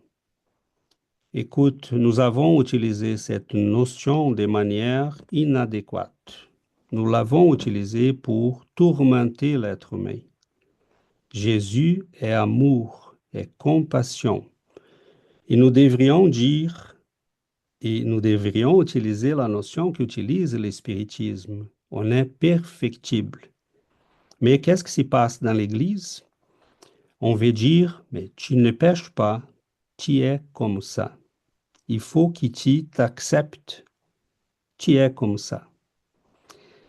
écoute, nous avons utilisé cette notion de manière inadéquate. Nous l'avons utilisée pour tourmenter l'être humain. Jésus est amour, est compassion. Et nous devrions dire, et nous devrions utiliser la notion qu'utilise le spiritisme. On est perfectible. Mais qu'est-ce qui se passe dans l'Église? On veut dire, mais tu ne pêches pas, tu es comme ça. Il faut que tu t'acceptes, tu es comme ça.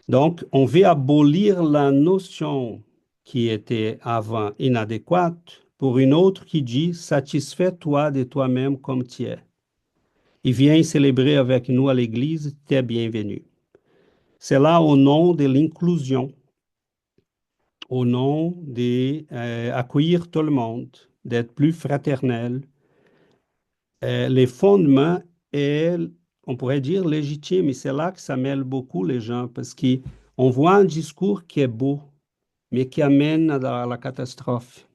Donc, on veut abolir la notion qui était avant inadéquate pour une autre qui dit, satisfais-toi de toi-même comme tu es. Et viens célébrer avec nous à l'église, tu es bienvenu. C'est là au nom de l'inclusion, au nom d'accueillir tout le monde, d'être plus fraternel. Les fondements est, on pourrait dire, légitime, et c'est là que ça mêle beaucoup les gens, parce qu'on voit un discours qui est beau, mais qui amène à la catastrophe.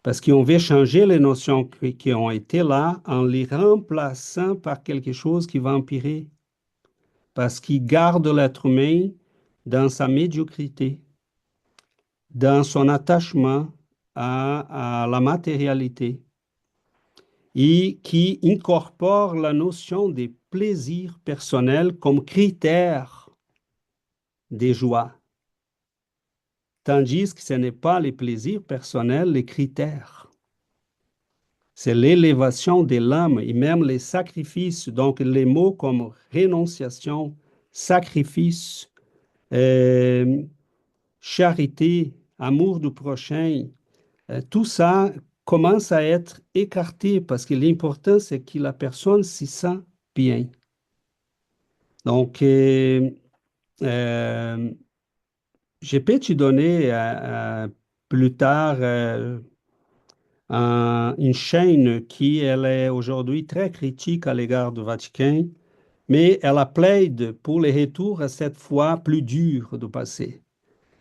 Parce qu'on veut changer les notions qui ont été là en les remplaçant par quelque chose qui va empirer. Parce qu'il garde l'être humain dans sa médiocrité, dans son attachement à la matérialité, et qui incorpore la notion des plaisirs personnels comme critère des joies. Tandis que ce n'est pas les plaisirs personnels, les critères. C'est l'élévation de l'âme et même les sacrifices. Donc, les mots comme rénonciation, sacrifice, charité, amour du prochain, tout ça commence à être écarté parce que l'important, c'est que la personne s'y sent bien. Donc, je peux te donner plus tard une chaîne qui elle est aujourd'hui très critique à l'égard du Vatican, mais elle plaide pour les retours à cette foi plus dure du passé.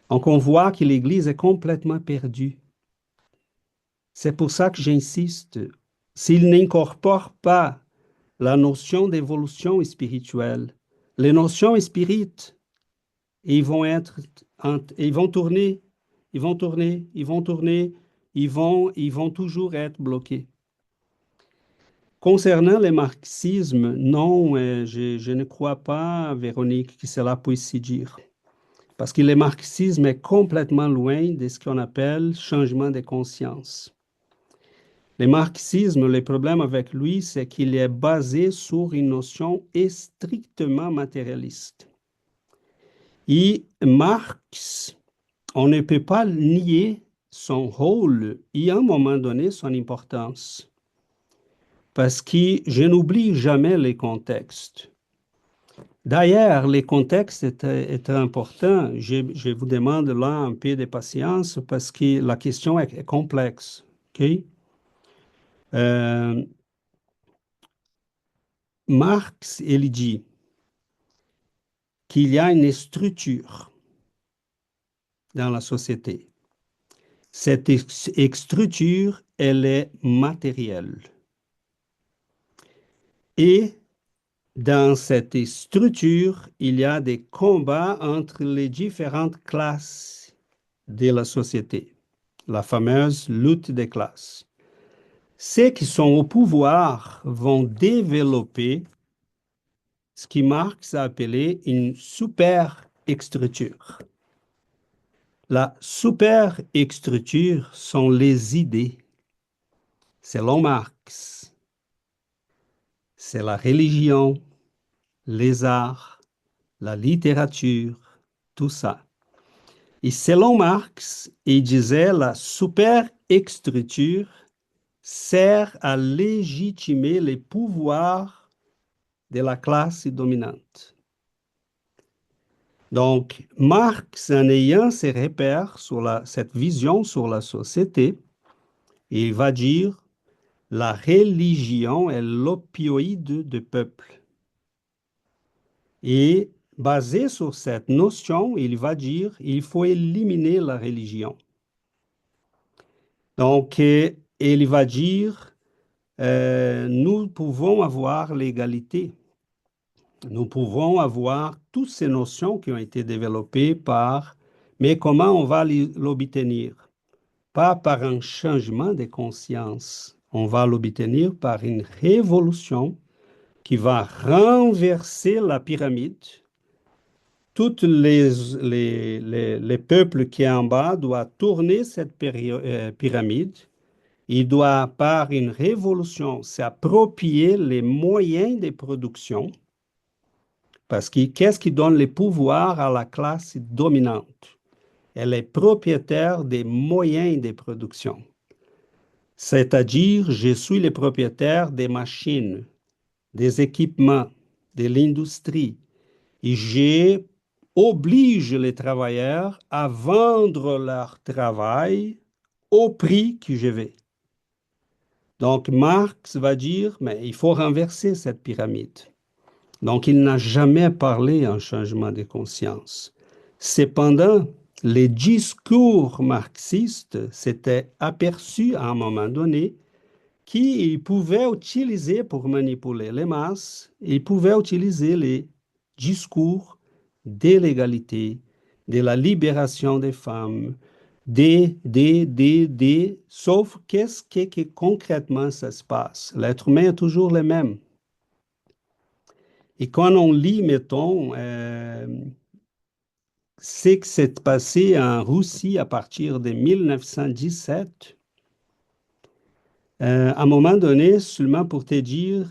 Donc on voit que l'Église est complètement perdue. C'est pour ça que j'insiste. S'il n'incorpore pas la notion d'évolution spirituelle, les notions spirites, ils vont être, ils vont tourner, ils vont tourner, ils vont tourner, ils vont toujours être bloqués. Concernant le marxisme, non, je ne crois pas, Véronique, que cela puisse se dire. Parce que le marxisme est complètement loin de ce qu'on appelle changement de conscience. Le marxisme, le problème avec lui, c'est qu'il est basé sur une notion strictement matérialiste. Et Marx, on ne peut pas nier son rôle et à un moment donné son importance. Parce que je n'oublie jamais les contextes. D'ailleurs, les contextes est important. Je vous demande là un peu de patience parce que la question est complexe. Okay? Marx, il dit qu'il y a une structure dans la société Cette structure, elle est matérielle. Et dans cette structure, il y a des combats entre les différentes classes de la société, la fameuse lutte des classes. Ceux qui sont au pouvoir vont développer ce qui Marx a appelé une superstructure. La superstructure sont les idées. Selon Marx, c'est la religion, les arts, la littérature, tout ça. Et selon Marx, il disait la superstructure sert à légitimer les pouvoirs de la classe dominante. Donc, Marx, en ayant ses repères sur cette vision sur la société, il va dire la religion est l'opioïde du peuple. Et basé sur cette notion, il va dire il faut éliminer la religion. Donc, il va dire nous pouvons avoir l'égalité. Nous pouvons avoir toutes ces notions qui ont été développées mais comment on va l'obtenir? Pas par un changement de conscience. On va l'obtenir par une révolution qui va renverser la pyramide. Tous les peuples qui sont en bas doivent tourner cette pyramide. Il doit, par une révolution, s'approprier les moyens de production. Parce que qu'est-ce qui donne le pouvoir à la classe dominante? Elle est propriétaire des moyens de production. C'est-à-dire, je suis le propriétaire des machines, des équipements, de l'industrie. Et j'oblige les travailleurs à vendre leur travail au prix que je vais. Donc, Marx va dire, mais il faut renverser cette pyramide. Donc, il n'a jamais parlé d'un changement de conscience. Cependant, les discours marxistes s'étaient aperçus à un moment donné qu'ils pouvaient utiliser pour manipuler les masses, ils pouvaient utiliser les discours de l'égalité, de la libération des femmes, sauf qu'est-ce que concrètement ça se passe? L'être humain est toujours le même. Et quand on lit, mettons, ce qui s'est passé en Russie à partir de 1917, à un moment donné, seulement pour te dire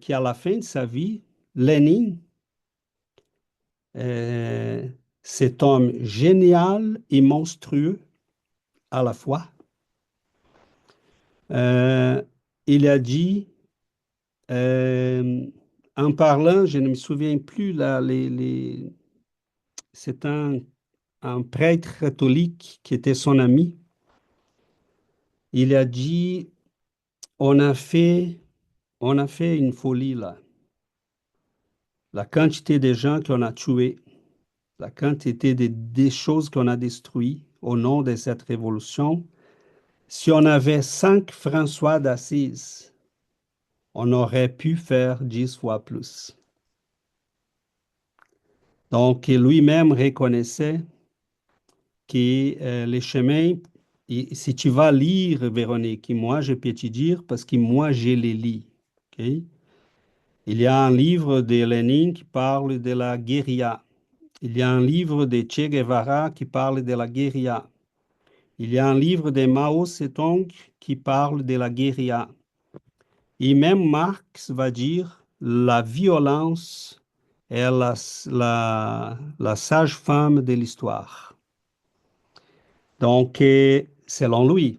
qu'à la fin de sa vie, Lénine, cet homme génial et monstrueux à la fois, il a dit, en parlant, je ne me souviens plus, là, c'est un prêtre catholique qui était son ami. Il a dit, on a fait une folie là. La quantité de gens qu'on a tués, la quantité des choses qu'on a détruites au nom de cette révolution. Si on avait 5 François d'Assise, on aurait pu faire 10 fois plus. Donc, lui-même reconnaissait que les chemins, si tu vas lire, Véronique, moi je peux te dire parce que moi je les lis. Okay? Il y a un livre de Lénine qui parle de la guérilla. Il y a un livre de Che Guevara qui parle de la guérilla. Il y a un livre de Mao Zedong qui parle de la guérilla. Et même Marx va dire la violence est la sage-femme de l'histoire. Donc, selon lui,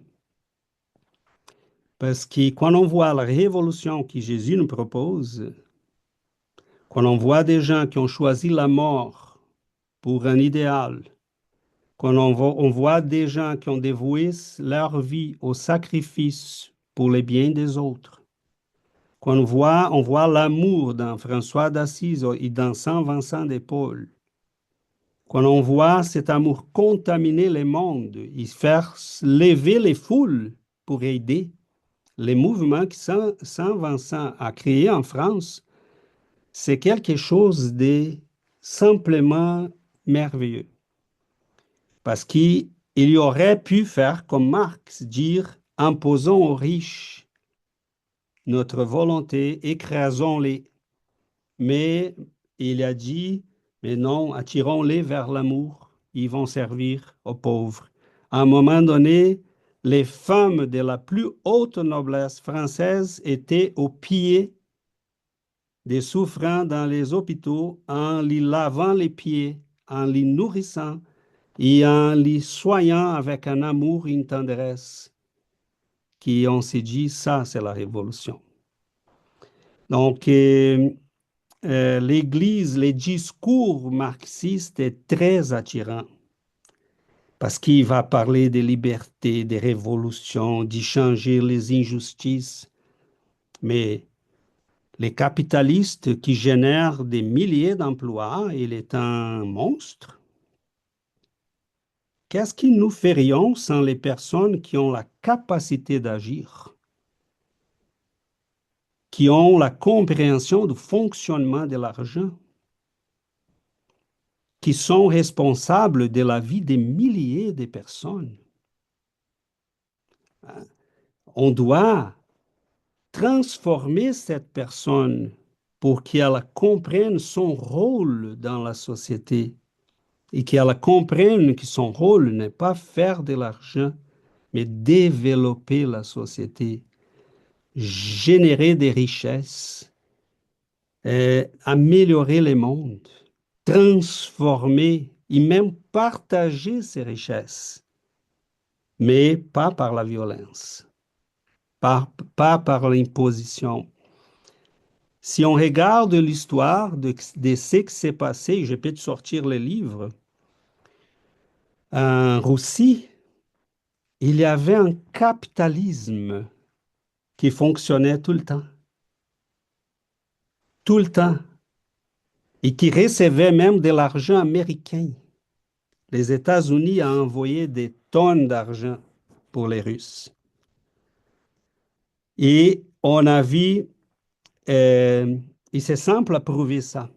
parce que quand on voit la révolution que Jésus nous propose, quand on voit des gens qui ont choisi la mort pour un idéal, quand on voit des gens qui ont dévoué leur vie au sacrifice pour le bien des autres, quand on voit l'amour dans François d'Assise et dans Saint Vincent de Paul, Quand on voit cet amour contaminer le monde et faire lever les foules pour aider les mouvements que Saint-Vincent a créés en France, c'est quelque chose de simplement merveilleux. Parce qu'il y aurait pu faire comme Marx, dire imposons aux riches notre volonté, écrasons-les. Mais il a dit, mais non, attirons-les vers l'amour, ils vont servir aux pauvres. À un moment donné, les femmes de la plus haute noblesse française étaient aux pieds des souffrants dans les hôpitaux en les lavant les pieds, en les nourrissant et en les soignant avec un amour et une tendresse qui, on s'est dit, ça, c'est la révolution. Donc, l'Église, les discours marxistes est très attirant parce qu'il va parler de liberté, de révolution, d'y changer les injustices. Mais les capitalistes qui génèrent des milliers d'emplois, il est un monstre. Qu'est-ce que nous ferions sans les personnes qui ont la capacité d'agir, qui ont la compréhension du fonctionnement de l'argent, qui sont responsables de la vie des milliers de personnes? On doit transformer cette personne pour qu'elle comprenne son rôle dans la société et qu'elle comprenne que son rôle n'est pas faire de l'argent, mais développer la société, générer des richesses, améliorer le monde, transformer et même partager ces richesses, mais pas par la violence, pas par l'imposition. Si on regarde l'histoire de ce qui s'est passé, je peux te sortir le livre, en Russie, il y avait un capitalisme qui fonctionnait tout le temps. Tout le temps. Et qui recevait même de l'argent américain. Les États-Unis ont envoyé des tonnes d'argent pour les Russes. Et on a vu, et c'est simple à prouver ça.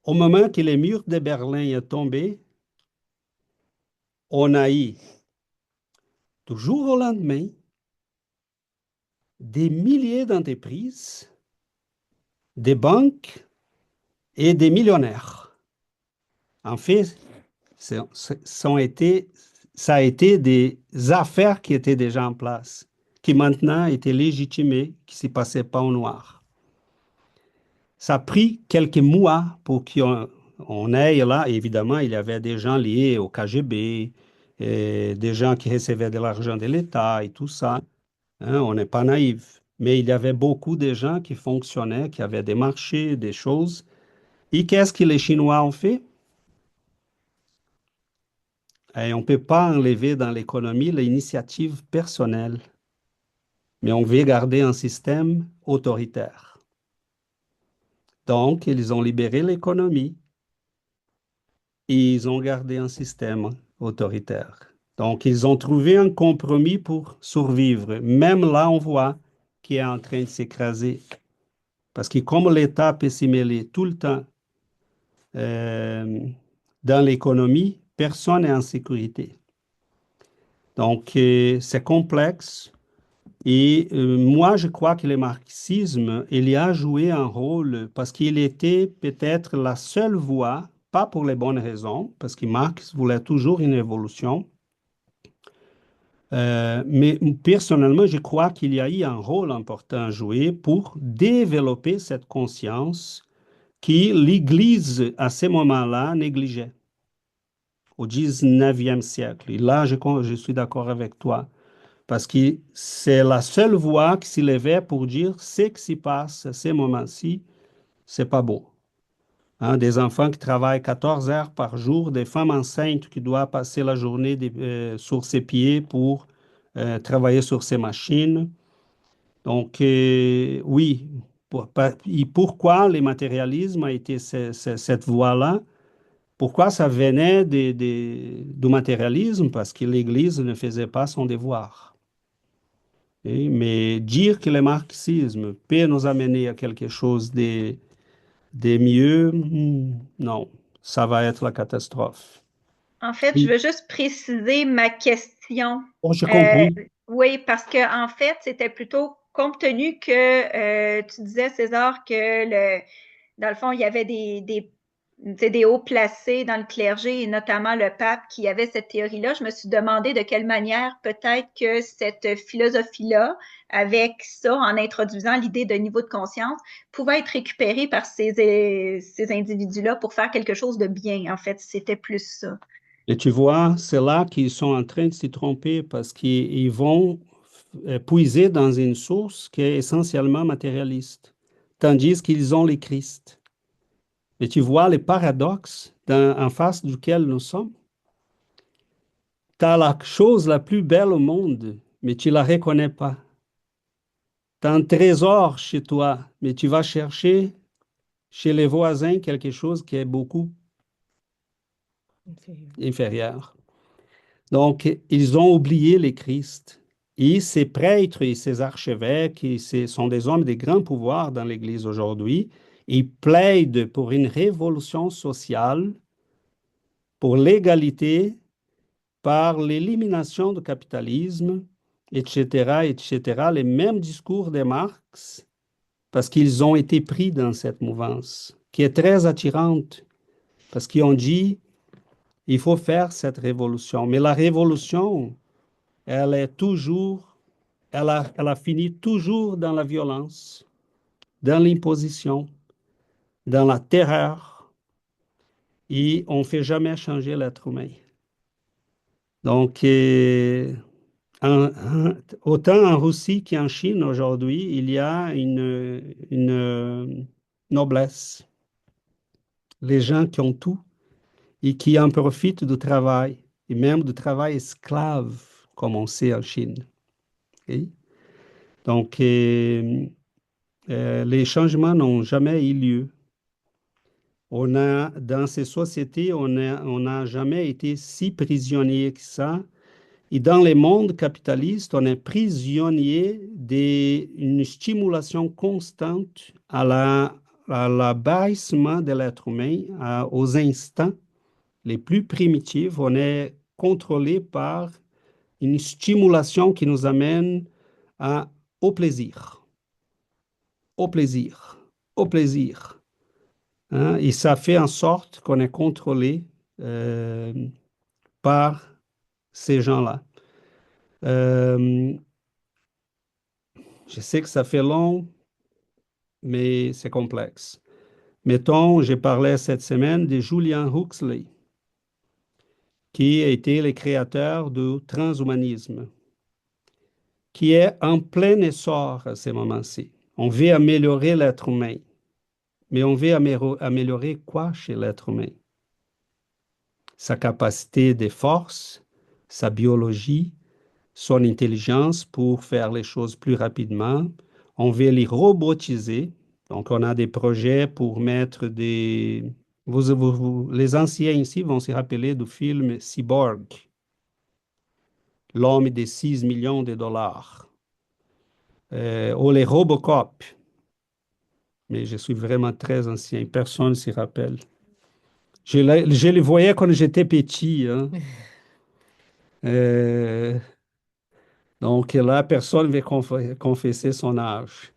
Au moment que le mur de Berlin est tombé, on a eu, toujours au lendemain, des milliers d'entreprises, des banques et des millionnaires. En fait, ça a été des affaires qui étaient déjà en place, qui maintenant étaient légitimées, qui ne se passaient pas au noir. Ça a pris quelques mois pour qu'on aille là. Évidemment, il y avait des gens liés au KGB, et des gens qui recevaient de l'argent de l'État et tout ça. Hein, on n'est pas naïf. Mais il y avait beaucoup de gens qui fonctionnaient, qui avaient des marchés, des choses. Et qu'est-ce que les Chinois ont fait? Et on ne peut pas enlever dans l'économie l'initiative personnelle, mais on veut garder un système autoritaire. Donc, ils ont libéré l'économie et ils ont gardé un système autoritaire. Donc, ils ont trouvé un compromis pour survivre. Même là, on voit qu'il est en train de s'écraser. Parce que comme l'État peut s'y mêler tout le temps dans l'économie, personne n'est en sécurité. Donc, c'est complexe. Et moi, je crois que le marxisme, il y a joué un rôle parce qu'il était peut-être la seule voie, pas pour les bonnes raisons, parce que Marx voulait toujours une évolution. Mais personnellement, je crois qu'il y a eu un rôle important à jouer pour développer cette conscience que l'Église, à ce moment-là, négligeait au 19e siècle. Et là, je suis d'accord avec toi. Parce que c'est la seule voix qui s'élevait pour dire ce qui s'y passe à ces moments-ci, c'est pas beau. Hein, des enfants qui travaillent 14 heures par jour, des femmes enceintes qui doivent passer la journée sur ses pieds pour travailler sur ces machines. Donc, oui, et pourquoi le matérialisme a été cette voie-là? Pourquoi ça venait du matérialisme? Parce que l'Église ne faisait pas son devoir. Mais dire que le marxisme peut nous amener à quelque chose de mieux, non, ça va être la catastrophe. En fait, je Oui. veux juste préciser ma question. Oh, je Euh, comprends. oui, parce que en fait, c'était plutôt compte tenu que tu disais, César, que dans le fond, il y avait tu sais, des hauts placés dans le clergé et notamment le pape qui avait cette théorie-là. Je me suis demandé de quelle manière peut-être que cette philosophie-là, avec ça, en introduisant l'idée de niveau de conscience, pouvait être récupérée par ces individus-là pour faire quelque chose de bien. En fait, c'était plus ça. Et tu vois, c'est là qu'ils sont en train de s'y tromper parce qu'ils vont puiser dans une source qui est essentiellement matérialiste, tandis qu'ils ont les Christ. Et tu vois les paradoxes en face duquel nous sommes. Tu as la chose la plus belle au monde, mais tu la reconnais pas. Tu as un trésor chez toi, mais tu vas chercher chez les voisins quelque chose qui est beaucoup inférieur. Donc, ils ont oublié les Christ. Et ces prêtres et ces archevêques, ce sont des hommes de grand pouvoir dans l'Église aujourd'hui. Ils plaident pour une révolution sociale, pour l'égalité, par l'élimination du capitalisme, etc., etc. Les mêmes discours de Marx, parce qu'ils ont été pris dans cette mouvance, qui est très attirante, parce qu'ils ont dit, il faut faire cette révolution. Mais la révolution, elle est toujours, elle a fini toujours dans la violence, dans l'imposition, dans la terreur, et on ne fait jamais changer l'être humain. Donc, autant en Russie qu'en Chine aujourd'hui, il y a une noblesse. Les gens qui ont tout et qui en profitent du travail, et même du travail esclave, comme on sait en Chine. Ok? Donc, les changements n'ont jamais eu lieu. Dans ces sociétés, on n'a jamais été si prisonnier que ça. Et dans les mondes capitalistes, on est prisonnier d'une stimulation constante à l'abaissement de l'être humain, aux instants les plus primitifs. On est contrôlé par une stimulation qui nous amène au plaisir, au plaisir, au plaisir. Hein. Et ça fait en sorte qu'on est contrôlé euh, par ces gens-là. Euh, je sais que ça fait long, mais c'est complexe. Mettons, j'ai parlé cette semaine de Julian Huxley, qui a été le créateur du transhumanisme, qui est en plein essor à ce moment-ci. On veut améliorer l'être humain, mais on veut améliorer quoi chez l'être humain? Sa capacité de force, sa biologie, son intelligence pour faire les choses plus rapidement. On veut les robotiser. Donc, on a des projets pour mettre des... les anciens ici vont se rappeler du film Cyborg, l'homme de 6 millions de dollars, ou les Robocop. Mais je suis vraiment très ancien, personne ne s'y rappelle. Je les voyais quand j'étais petit. Hein. Euh, donc là, personne ne veut confesser son âge.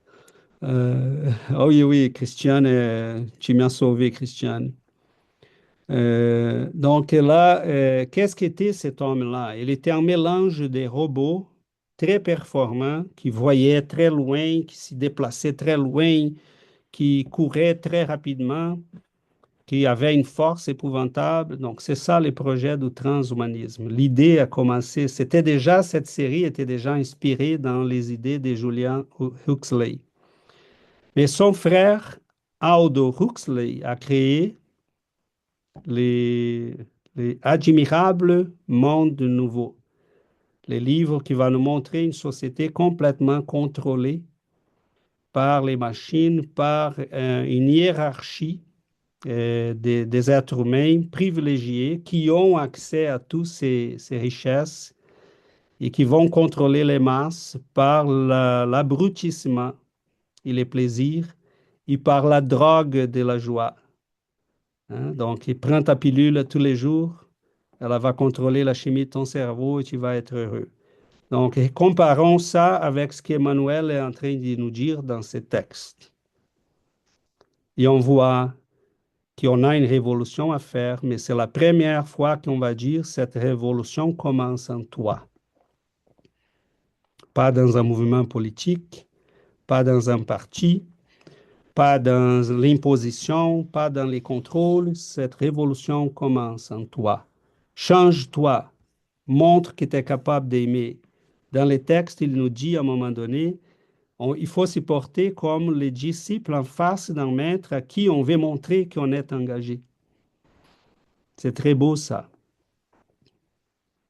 Oh oui, oui, Christiane, tu m'as sauvé, Christiane. Donc là, qu'est-ce qu'était cet homme-là? Il était un mélange des robots très performants qui voyaient très loin, qui se déplaçaient très loin, qui couraient très rapidement, qui avaient une force épouvantable. Donc, c'est ça les projets du transhumanisme. L'idée a commencé, c'était déjà, cette série était déjà inspirée dans les idées de Julian Huxley. Mais son frère, Aldo Huxley, a créé les, les admirables mondes nouveaux, les livres qui vont nous montrer une société complètement contrôlée par les machines, par une hiérarchie des êtres humains privilégiés qui ont accès à toutes ces richesses et qui vont contrôler les masses par l'abrutissement et les plaisirs et par la drogue de la joie. Hein? Donc, il prend ta pilule tous les jours, elle va contrôler la chimie de ton cerveau et tu vas être heureux. Donc, comparons ça avec ce qu'Emmanuel est en train de nous dire dans ces textes. Et on voit qu'on a une révolution à faire, mais c'est la première fois qu'on va dire cette révolution commence en toi. Pas dans un mouvement politique, pas dans un parti, pas dans l'imposition, pas dans les contrôles. Cette révolution commence en toi. Change-toi, montre que tu es capable d'aimer. Dans les textes, il nous dit à un moment donné, il faut s'y porter comme les disciples en face d'un maître à qui on veut montrer qu'on est engagé. C'est très beau ça.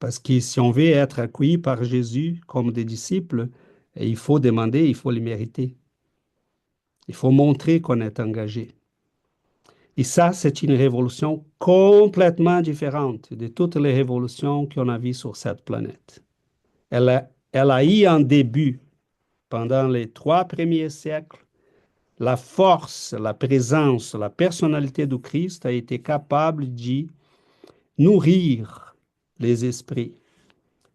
Parce que si on veut être accueilli par Jésus comme des disciples, il faut demander, il faut les mériter. Il faut montrer qu'on est engagé. Et ça, c'est une révolution complètement différente de toutes les révolutions qu'on a vues sur cette planète. Elle a eu un début pendant les 3 premiers siècles. La force, la présence, la personnalité du Christ a été capable de nourrir les esprits.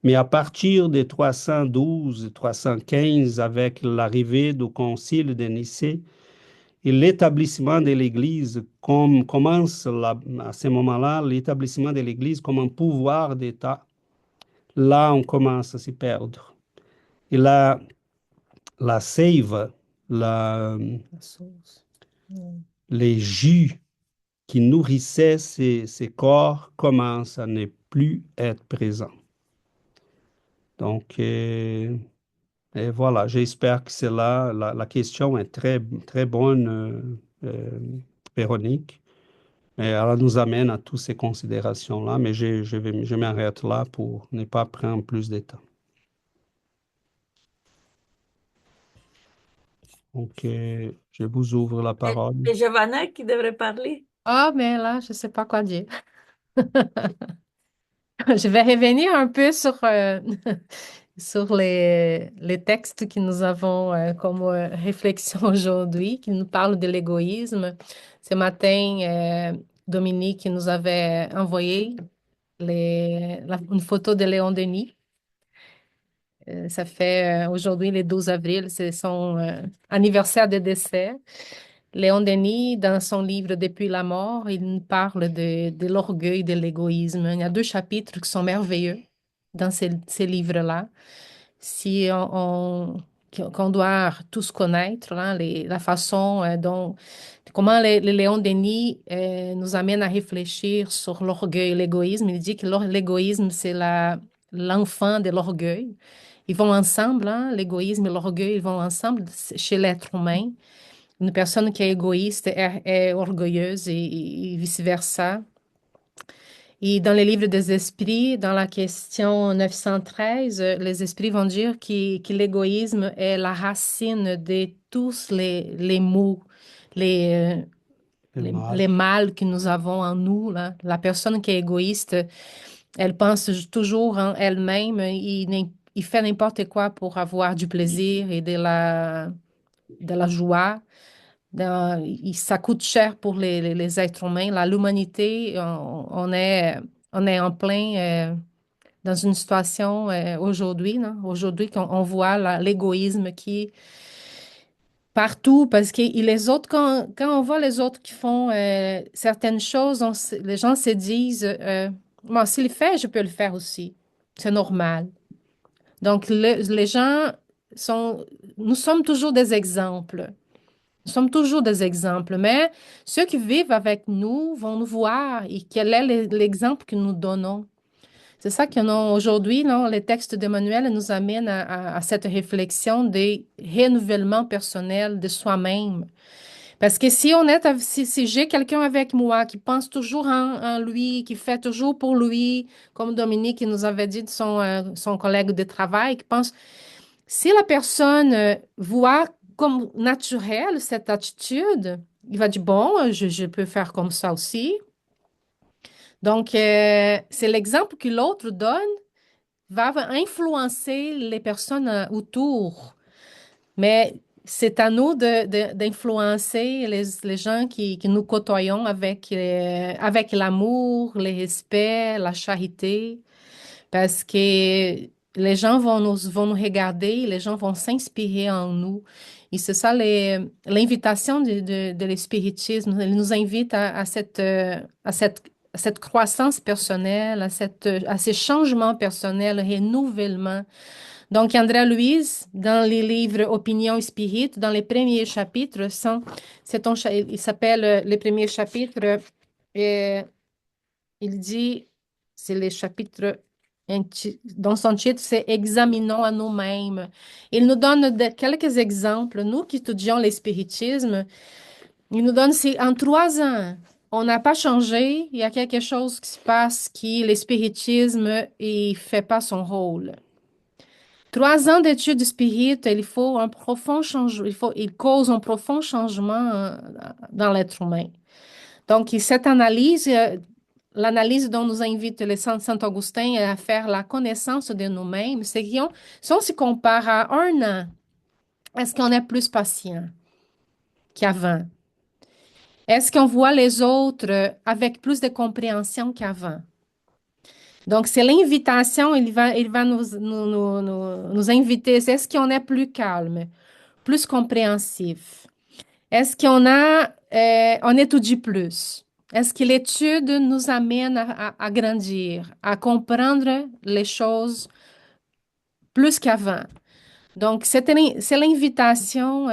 Mais à partir de 312, 315, avec l'arrivée du concile de Nicée, et l'établissement de l'Église commence à ce moment-là, l'établissement de l'Église comme un pouvoir d'État. Là, on commence à s'y perdre. Et là, la sève, les jus qui nourrissaient ces corps commencent à ne plus être présents. Donc, et voilà, j'espère que c'est là. La question est très, très bonne, Véronique. Et elle nous amène à toutes ces considérations-là, mais je m'arrête là pour ne pas prendre plus de temps. Donc, je vous ouvre la parole. Et Giovanna qui devrait parler. Ah, mais là, je ne sais pas quoi dire. Je vais revenir un peu sur les textes que nous avons comme réflexion aujourd'hui, qui nous parlent de l'égoïsme. Ce matin, Dominique nous avait envoyé une photo de Léon Denis. Ça fait aujourd'hui, le 12 avril, c'est son anniversaire de décès. Léon Denis, dans son livre Depuis la mort, il nous parle de l'orgueil, de l'égoïsme. Il y a 2 chapitres qui sont merveilleux dans ces livres-là. Si qu'on doit tous connaître, hein, la façon comment le Léon Denis nous amène à réfléchir sur l'orgueil, l'égoïsme. Il dit que l'égoïsme, c'est l'enfant de l'orgueil. Ils vont ensemble, hein, l'égoïsme et l'orgueil, ils vont ensemble chez l'être humain. Une personne qui est égoïste est orgueilleuse et vice-versa. Et dans les livres des esprits, dans la question 913, les esprits vont dire que l'égoïsme est la racine de tous les maux, les, les mal que nous avons en nous, là. La personne qui est égoïste, elle pense toujours en elle-même, il fait n'importe quoi pour avoir du plaisir et de la joie. Ça coûte cher pour les êtres humains. L'humanité, on est en plein dans une situation aujourd'hui, non? Aujourd'hui, on voit l'égoïsme qui partout, parce que les autres, quand on voit les autres qui font certaines choses, les gens se disent, bon, s'il le fait, je peux le faire aussi. C'est normal. Donc, les gens nous sommes toujours des exemples. Nous sommes toujours des exemples, mais ceux qui vivent avec nous vont nous voir et quel est l'exemple que nous donnons. C'est ça que aujourd'hui, non, les textes d'Emmanuel nous amènent à cette réflexion des renouvellements personnels de soi-même. Parce que si j'ai quelqu'un avec moi qui pense toujours en lui, qui fait toujours pour lui, comme Dominique qui nous avait dit de son collègue de travail, qui pense, si la personne voit comme naturelle cette attitude, il va dire, bon, je peux faire comme ça aussi. Donc, c'est l'exemple que l'autre donne va influencer les personnes autour. Mais c'est à nous d'influencer les gens qui nous côtoyons avec l'amour, le respect, la charité, parce que les gens vont nous regarder, les gens vont s'inspirer en nous. Et c'est ça l'invitation de l'espiritisme. Il nous invite à cette croissance personnelle, à ces changements personnels, renouvellement. Donc, André Louise, dans les livres Opinion et Spirit, dans les premiers chapitres, il s'appelle les premiers chapitres, et il dit, c'est les chapitres, dans son titre, c'est Examinons à nous-mêmes. Il nous donne quelques exemples. Nous qui étudions l'espiritisme, il nous donne, c'est en 3 ans. On n'a pas changé, il y a quelque chose qui se passe qui l'espiritisme, il fait pas son rôle. 3 ans d'études spirites, il faut un profond changement, il cause un profond changement dans l'être humain. Donc, cette analyse, l'analyse dont nous invite le Saint Augustin à faire la connaissance de nous-mêmes, c'est que si on se compare à 1 an, est-ce qu'on est plus patient qu'avant? Est-ce qu'on voit les autres avec plus de compréhension qu'avant? Donc, c'est l'invitation, il va nous inviter. Est-ce qu'on est plus calme, plus compréhensif? Est-ce on étudie plus? Est-ce que l'étude nous amène à grandir, à comprendre les choses plus qu'avant? Donc, c'est l'invitation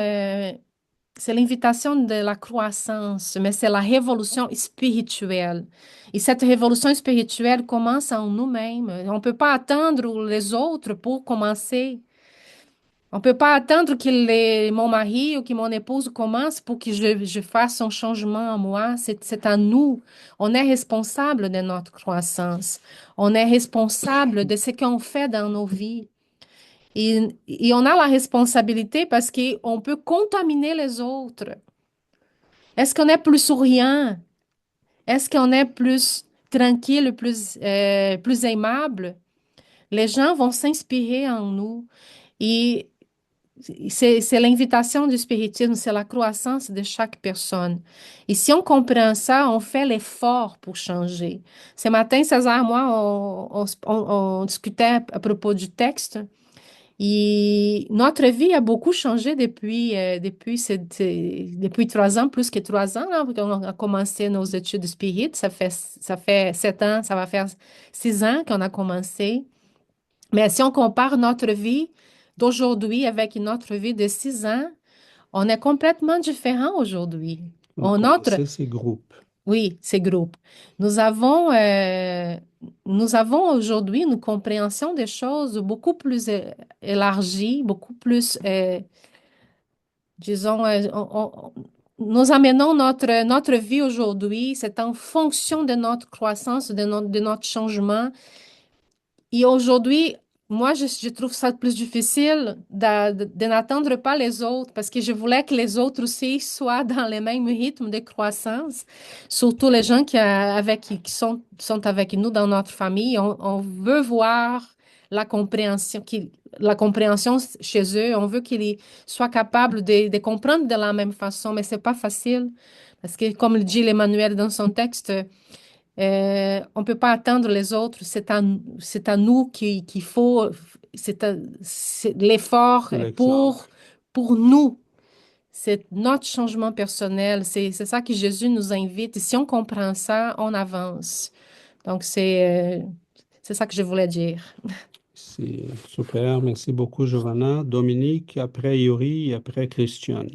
de la croissance, mais c'est la révolution spirituelle. Et cette révolution spirituelle commence en nous-mêmes. On ne peut pas attendre les autres pour commencer. On ne peut pas attendre que mon mari ou que mon épouse commence pour que je fasse un changement en moi. C'est à nous. On est responsable de notre croissance. On est responsable de ce qu'on fait dans nos vies. Et on a la responsabilité parce qu'on peut contaminer les autres. Est-ce qu'on est plus souriant? Est-ce qu'on est plus tranquille, plus aimable? Les gens vont s'inspirer en nous. Et c'est l'invitation du spiritisme, c'est la croissance de chaque personne. Et si on comprend ça, on fait l'effort pour changer. Ce matin, César et moi, on discutait à propos du texte. Et notre vie a beaucoup changé depuis 3 ans, plus que 3 ans, là, qu'on a commencé nos études spirites. Ça fait 7 ans, ça va faire 6 ans qu'on a commencé. Mais si on compare notre vie d'aujourd'hui avec notre vie de 6 ans, on est complètement différent aujourd'hui. Vous Notre, connaissez ces groupes. oui, ces groupes. Nous avons, euh, nous avons aujourd'hui une compréhension des choses beaucoup plus élargie, beaucoup plus, disons, nous amenons notre vie aujourd'hui, c'est en fonction de notre croissance, de notre changement. Et aujourd'hui, moi, je trouve ça plus difficile de n'attendre pas les autres parce que je voulais que les autres aussi soient dans le même rythme de croissance, surtout les gens qui sont avec nous dans notre famille. On veut voir la compréhension chez eux. On veut qu'ils soient capables de comprendre de la même façon, mais c'est pas facile parce que, comme le dit l'Emmanuel dans son texte, on ne peut pas attendre les autres, c'est à nous qu'il faut, l'effort est L'exemple. pour nous. C'est notre changement personnel, c'est ça que Jésus nous invite. Et si on comprend ça, on avance. Donc, c'est ça que je voulais dire. C'est super. Merci beaucoup, Giovanna. Dominique, après Yuri et après Christiane.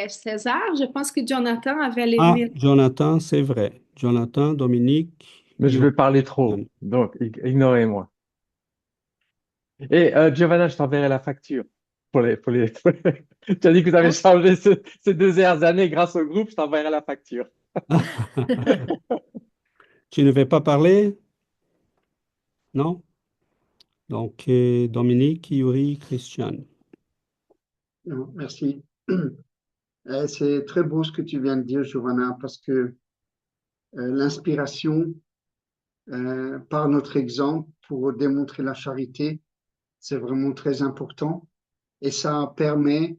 César, je pense que Jonathan avait Ah, levé. Jonathan, c'est vrai. Jonathan, Dominique, Mais je Yuri. vais parler trop, donc ignorez-moi. Et Giovanna, je t'enverrai la facture Tu as dit que tu avais Hein? changé ces 2 dernières années grâce au groupe, je t'enverrai la facture. Tu ne veux pas parler? Non? Donc, Dominique, Yuri, Christiane. Non, merci. C'est très beau ce que tu viens de dire, Giovanna, parce que l'inspiration, par notre exemple, pour démontrer la charité, c'est vraiment très important. Et ça permet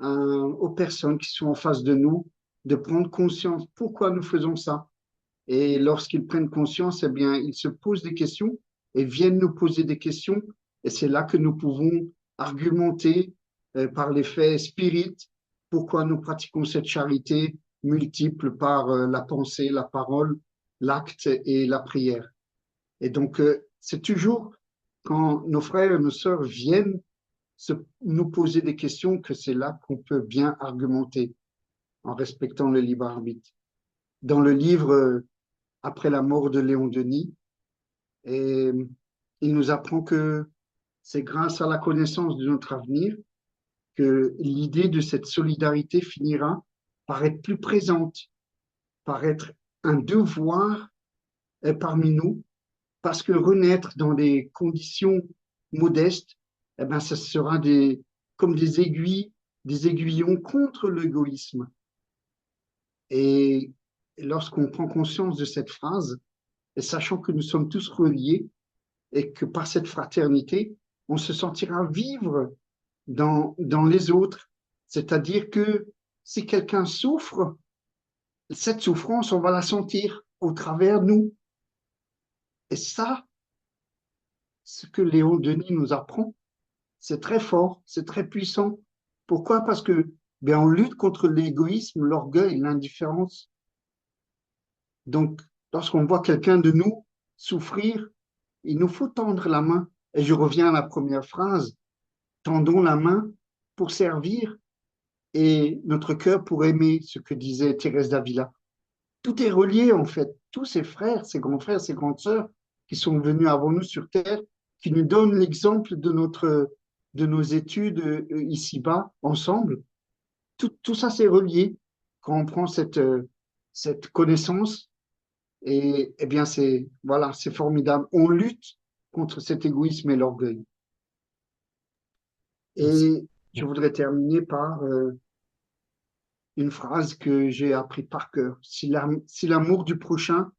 aux personnes qui sont en face de nous de prendre conscience pourquoi nous faisons ça. Et lorsqu'ils prennent conscience, eh bien, ils se posent des questions et viennent nous poser des questions. Et c'est là que nous pouvons argumenter par les faits spirites pourquoi nous pratiquons cette charité multiple par la pensée, la parole, l'acte et la prière. Et donc, c'est toujours quand nos frères et nos sœurs viennent nous poser des questions que c'est là qu'on peut bien argumenter en respectant le libre arbitre. Dans le livre Après la mort de Léon Denis, et il nous apprend que c'est grâce à la connaissance de notre avenir que l'idée de cette solidarité finira par être plus présente, par être un devoir parmi nous, parce que renaître dans des conditions modestes, eh ben, ça sera comme des aiguilles, des aiguillons contre l'égoïsme. Et lorsqu'on prend conscience de cette phrase, et sachant que nous sommes tous reliés et que par cette fraternité, on se sentira vivre dans les autres. C'est-à-dire que si quelqu'un souffre, cette souffrance, on va la sentir au travers de nous. Et ça, ce que Léon Denis nous apprend, c'est très fort, c'est très puissant. Pourquoi? Parce que ben, on lutte contre l'égoïsme, l'orgueil, l'indifférence. Donc, lorsqu'on voit quelqu'un de nous souffrir, il nous faut tendre la main. Et je reviens à la première phrase, tendons la main pour servir et notre cœur pour aimer, ce que disait Thérèse d'Avila. Tout est relié en fait. Tous ces frères, ces grandes sœurs qui sont venus avant nous sur Terre, qui nous donnent l'exemple de nos études ici-bas, ensemble. Tout ça, c'est relié quand on prend cette connaissance. Et eh bien, voilà, c'est formidable. On lutte contre cet égoïsme et l'orgueil. Et je voudrais terminer par une phrase que j'ai appris par cœur. Si l'amour du prochain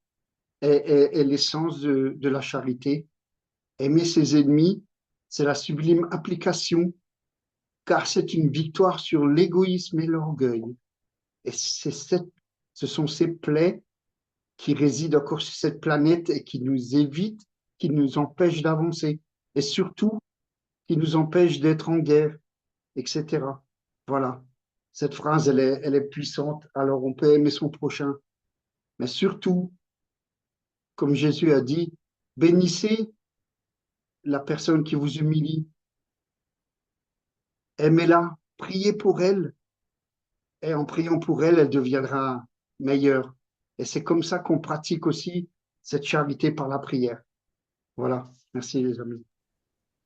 est l'essence de la charité, aimer ses ennemis, c'est la sublime application, car c'est une victoire sur l'égoïsme et l'orgueil. Et ce sont ces plaies qui résident encore sur cette planète et qui nous évitent, qui nous empêchent d'avancer, et surtout qui nous empêchent d'être en guerre, etc. Voilà. Cette phrase, elle est puissante. Alors, on peut aimer son prochain, mais surtout, comme Jésus a dit, bénissez la personne qui vous humilie, aimez-la, priez pour elle, et en priant pour elle, elle deviendra meilleure. Et c'est comme ça qu'on pratique aussi cette charité par la prière. Voilà. Merci les amis.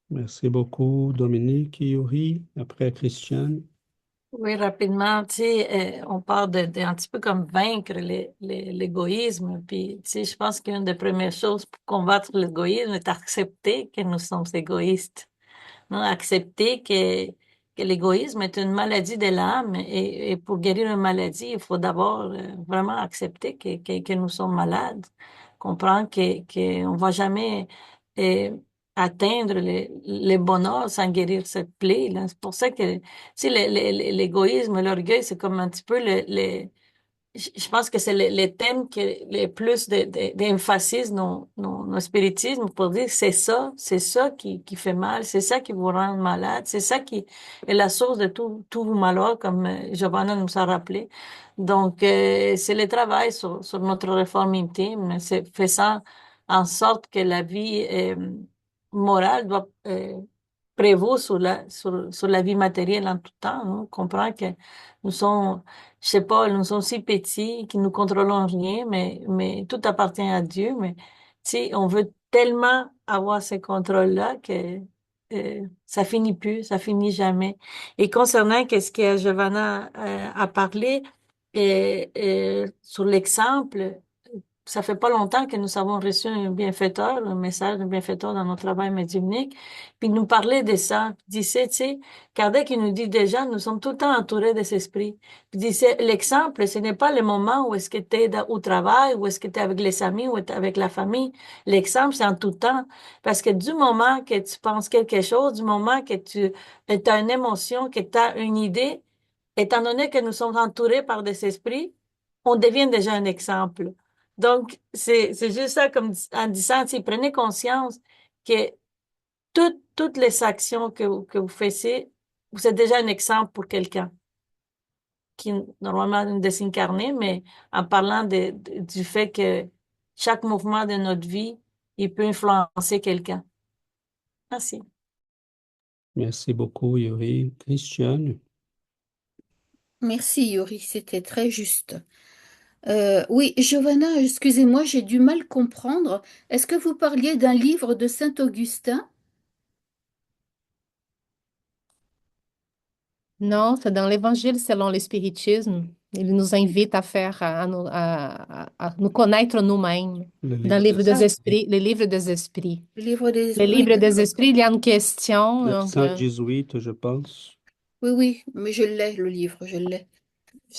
Merci beaucoup, Dominique et Yuri. Après, Christiane. Oui, rapidement, tu sais, on parle de un petit peu comme vaincre l'égoïsme. Puis, tu sais, je pense qu'une des premières choses pour combattre l'égoïsme est accepter que nous sommes égoïstes. Non, accepter que l'égoïsme est une maladie de l'âme et pour guérir une maladie, il faut d'abord vraiment accepter que nous sommes malades, comprendre qu'on va jamais euh, atteindre le bonheur sans guérir cette plaie, là. C'est pour ça que si l'égoïsme, l'orgueil, c'est comme un petit peu je pense que c'est les thèmes que les plus d'emphasis nos spiritismes pour dire c'est ça qui fait mal, c'est ça qui vous rend malade, c'est ça qui est la source de tout vos malheurs, comme Giovanna nous a rappelé. Donc, c'est le travail sur notre réforme intime, c'est faisant en sorte que la vie morale doit prévaut sur la vie matérielle en tout temps. On comprend que nous sommes je sais pas, nous sommes si petits que nous contrôlons rien, mais tout appartient à Dieu. Mais tu sais, on veut tellement avoir ce contrôle-là que ça finit plus, ça finit jamais. Et concernant ce que Giovanna a parlé sur l'exemple, ça fait pas longtemps que nous avons reçu un bienfaiteur, un message d'un bienfaiteur dans notre travail médiumnique, puis il nous parlait de ça. Il disait, tu sais, Kardec, il nous dit déjà, nous sommes tout le temps entourés des esprits. Il disait, l'exemple, ce n'est pas le moment où est-ce que tu es au travail, où est-ce que tu es avec les amis, ou avec la famille. L'exemple, c'est en tout temps. Parce que du moment que tu penses quelque chose, du moment que tu as une émotion, que tu as une idée, étant donné que nous sommes entourés par des esprits, on devient déjà un exemple. Donc, c'est juste ça, comme en disant, si prenez conscience que toutes les actions que vous faites, vous êtes déjà un exemple pour quelqu'un qui normalement est désincarné, mais en parlant du fait que chaque mouvement de notre vie, il peut influencer quelqu'un. Merci. Merci beaucoup, Yuri. Christiane? Merci, Yuri, c'était très juste. Oui, Giovanna, excusez-moi, j'ai du mal comprendre. Est-ce que vous parliez d'un livre de Saint-Augustin? Non, c'est dans l'Évangile selon le spiritisme. Il nous invite à faire, à nous connaître nous-mêmes. Le Dans le livre livre des des Ah, esprits, le livre des esprits. le livre des... Le Oui, livre des d'accord. esprits, il y a une question. Donc, 918, je pense. Oui, oui, mais je l'ai, le livre, je l'ai.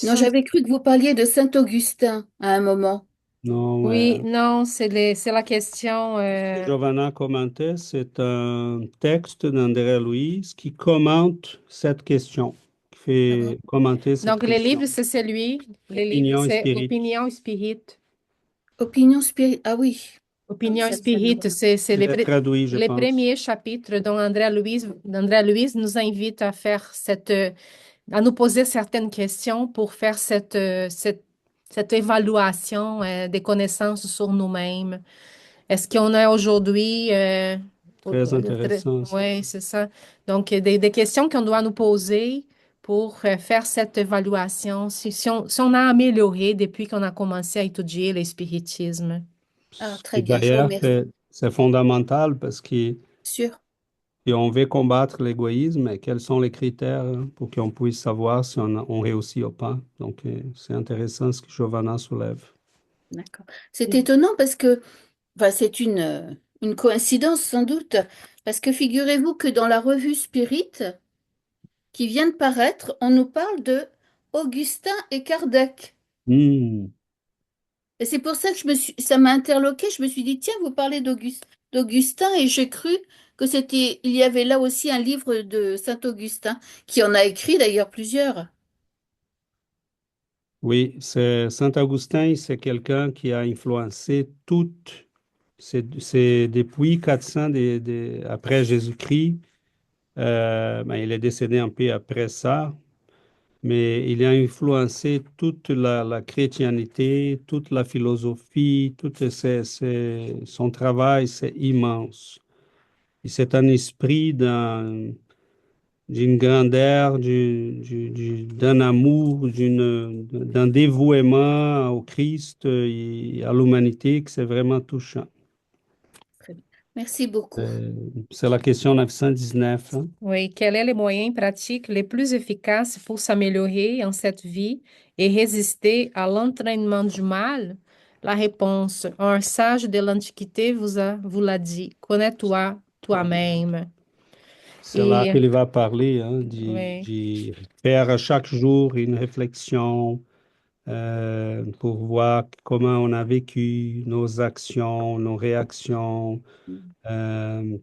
Non, sous- j'avais cru que vous parliez de Saint-Augustin à un moment. Non, oui, non, c'est la question. ce que Giovanna commentait, c'est un texte d'André Louise qui commente cette question, qui Ah, fait commenter cette Donc, le question. livre, c'est celui. Le livre, Opinion et c'est spirit. Opinion Spirit. opinion spirituelle. Ah oui. Ah oui, Opinion ça me dit Spirit, rien. c'est Je l'ai traduit, je les pense. premiers chapitres dont Andrea Louise nous invite à faire à nous poser certaines questions pour faire cette évaluation des connaissances sur nous-mêmes. Est-ce qu'on a aujourd'hui, Très intéressant, ça. oui, c'est ça. Donc, des questions qu'on doit nous poser pour faire cette évaluation, si on a amélioré depuis qu'on a commencé à étudier le spiritisme. Ah, Et très bien, je vous d'ailleurs, remercie. c'est fondamental parce que Sûr. si on veut combattre l'égoïsme, quels sont les critères pour qu'on puisse savoir si on réussit ou pas. Donc, c'est intéressant ce que Giovanna soulève. D'accord. C'est étonnant parce que, enfin, c'est une coïncidence sans doute, parce que figurez-vous que dans la revue Spirit qui vient de paraître, on nous parle de Augustin et Kardec. Hmm. Et c'est pour ça que ça m'a interloqué. Je me suis dit, tiens, vous parlez d'Augustin, et j'ai cru que il y avait là aussi un livre de Saint-Augustin, qui en a écrit d'ailleurs plusieurs. Oui, c'est Saint-Augustin, c'est quelqu'un qui a influencé toutes, c'est depuis 400 après Jésus-Christ, ben, il est décédé un peu après ça, mais il a influencé toute la chrétienté, toute la philosophie, son travail, c'est immense. Et c'est un esprit d'une grandeur, d'un amour, d'un dévouement au Christ et à l'humanité que c'est vraiment touchant. Très bien. Merci beaucoup. C'est la question 919, hein. Oui, quels sont les moyens pratiques les plus efficaces pour s'améliorer en cette vie et résister à l'entraînement du mal? La réponse, un sage de l'Antiquité vous l'a dit, connais-toi toi-même. C'est là Et qu'il va parler, hein, oui, de faire chaque jour une réflexion pour voir comment on a vécu nos actions, nos réactions,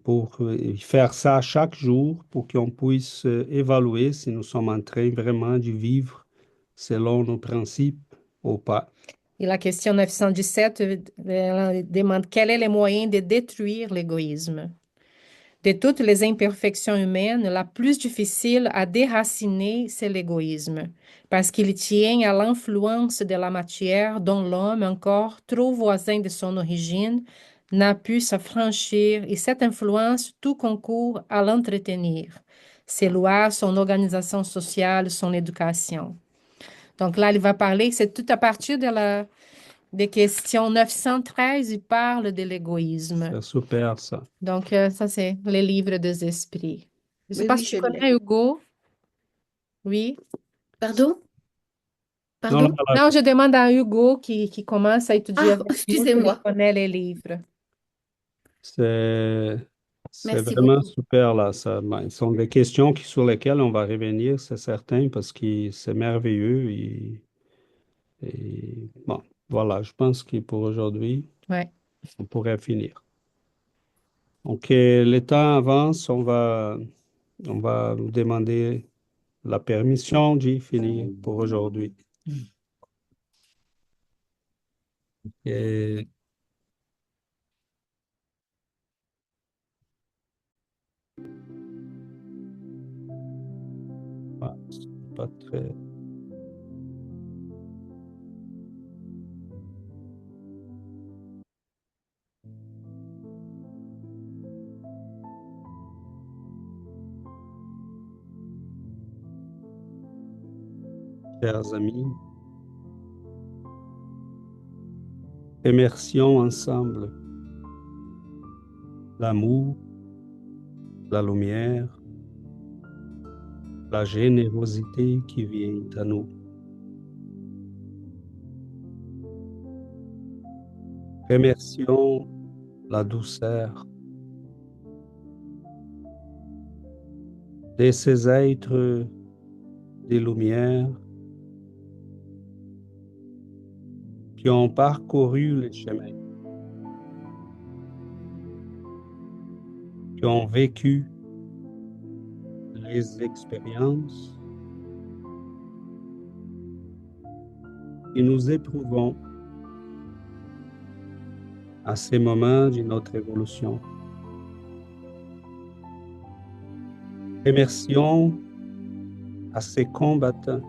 pour faire ça chaque jour pour qu'on puisse évaluer si nous sommes en train vraiment de vivre selon nos principes ou pas. et la question 917 elle demande quel est le moyen de détruire l'égoïsme? De toutes les imperfections humaines, la plus difficile à déraciner, c'est l'égoïsme, parce qu'il tient à l'influence de la matière dont l'homme, encore trop voisin de son origine, n'a pu s'affranchir, et cette influence, tout concourt à l'entretenir. Ses lois, son organisation sociale, son éducation. Donc là, il va parler, c'est tout à partir des questions 913, il parle de l'égoïsme. C'est super ça. Donc, ça, c'est les livres des esprits. Je ne sais Oui, pas oui, si tu je l'ai. connais Hugo. Oui. Pardon? Non, Pardon? Non, je demande à Hugo qui commence à étudier Ah, avec nous, s'il excusez-moi. connaît les livres. c'est Merci vraiment beaucoup. super là. Ça, ben, ce sont des questions sur lesquelles on va revenir, c'est certain, parce que c'est merveilleux. Et bon, voilà, je pense que pour aujourd'hui, Ouais. on pourrait finir. Donc, le temps avance, on va nous demander la permission d'y finir pour aujourd'hui. Et c'est pas très. Chers amis, remercions ensemble l'amour, la lumière, la générosité qui vient à nous. Remercions la douceur de ces êtres de lumière qui ont parcouru les chemins, qui ont vécu les expériences que nous éprouvons à ces moments de notre évolution. Remercions à ces combattants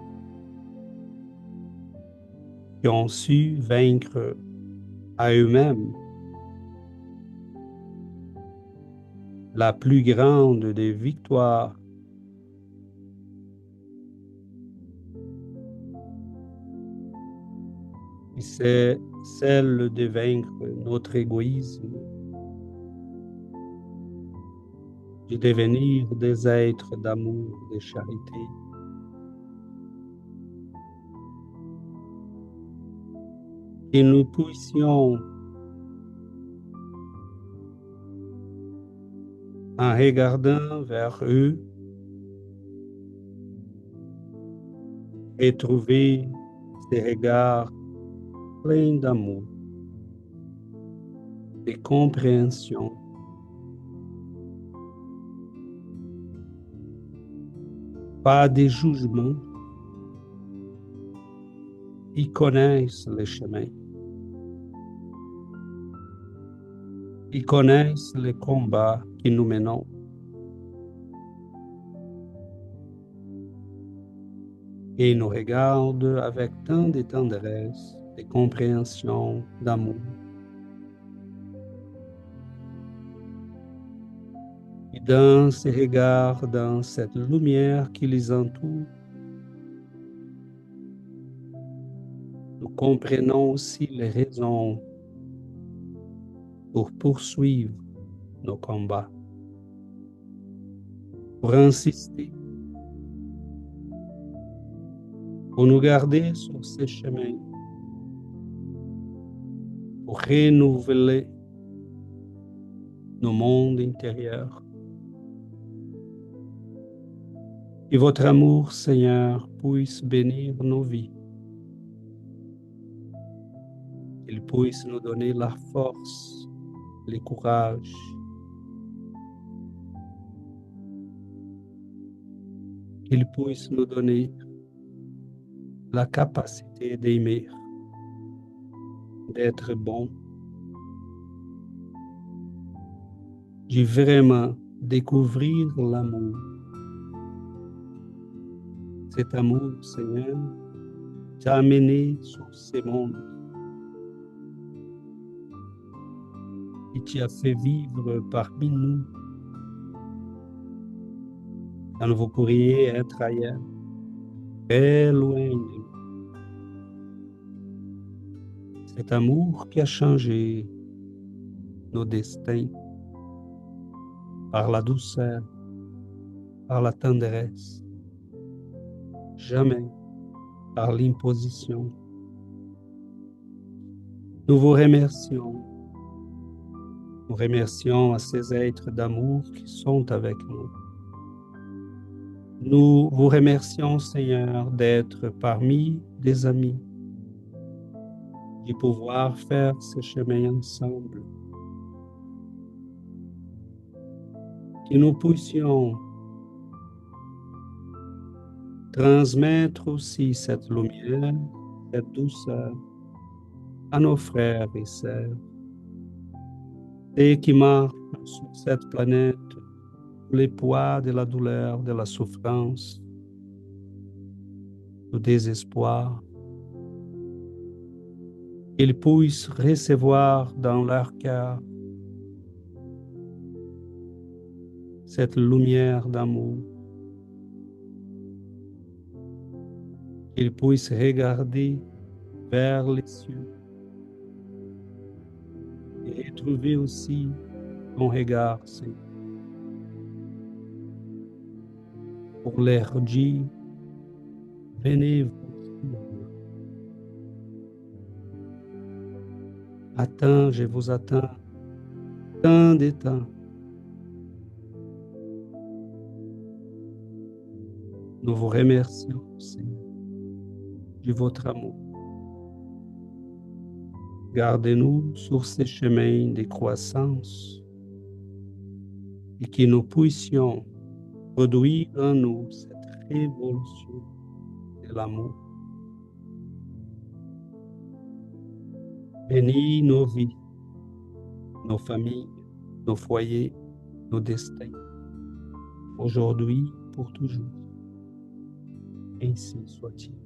qui ont su vaincre à eux-mêmes la plus grande des victoires. Et c'est celle de vaincre notre égoïsme, de devenir des êtres d'amour, de charité. Que nous puissions, en regardant vers eux, et trouver ces regards pleins d'amour, de compréhension, pas de jugement. Ils connaissent les chemins. Ils connaissent les combats que nous menons. Et ils nous regardent avec tant de tendresse, de compréhension, d'amour. Et dans ces regards, dans cette lumière qui les entoure, nous comprenons aussi les raisons pour poursuivre nos combats, pour insister, pour nous garder sur ces chemins, pour renouveler nos mondes intérieurs. Que votre amour, Seigneur, puisse bénir nos vies. Qu'il puisse nous donner la force, le courage, qu'il puisse nous donner la capacité d'aimer, d'être bon, de vraiment découvrir l'amour. Cet amour, Seigneur, t'a amené sur ce monde et t'y a fait vivre parmi nous quand vous pourriez être ailleurs, très loin de nous. Cet amour qui a changé nos destins par la douceur, par la tendresse. Jamais par l'imposition. Nous vous remercions. Nous remercions à ces êtres d'amour qui sont avec nous. Nous vous remercions, Seigneur, d'être parmi des amis, de pouvoir faire ce chemin ensemble. Que nous puissions transmettre aussi cette lumière, cette douceur à nos frères et sœurs, et qui marchent sur cette planète les poids de la douleur, de la souffrance, du désespoir. Qu'ils puissent recevoir dans leur cœur cette lumière d'amour. Qu'ils puissent regarder vers les cieux et trouver aussi ton regard, Seigneur, pour leur dire, venez vous suivre. Attends, je vous attends, tant de temps. Nous vous remercions, Seigneur, de votre amour. Gardez-nous sur ces chemins de croissance et que nous puissions produire en nous cette révolution de l'amour. Bénis nos vies, nos familles, nos foyers, nos destins, aujourd'hui pour toujours. Ainsi soit-il.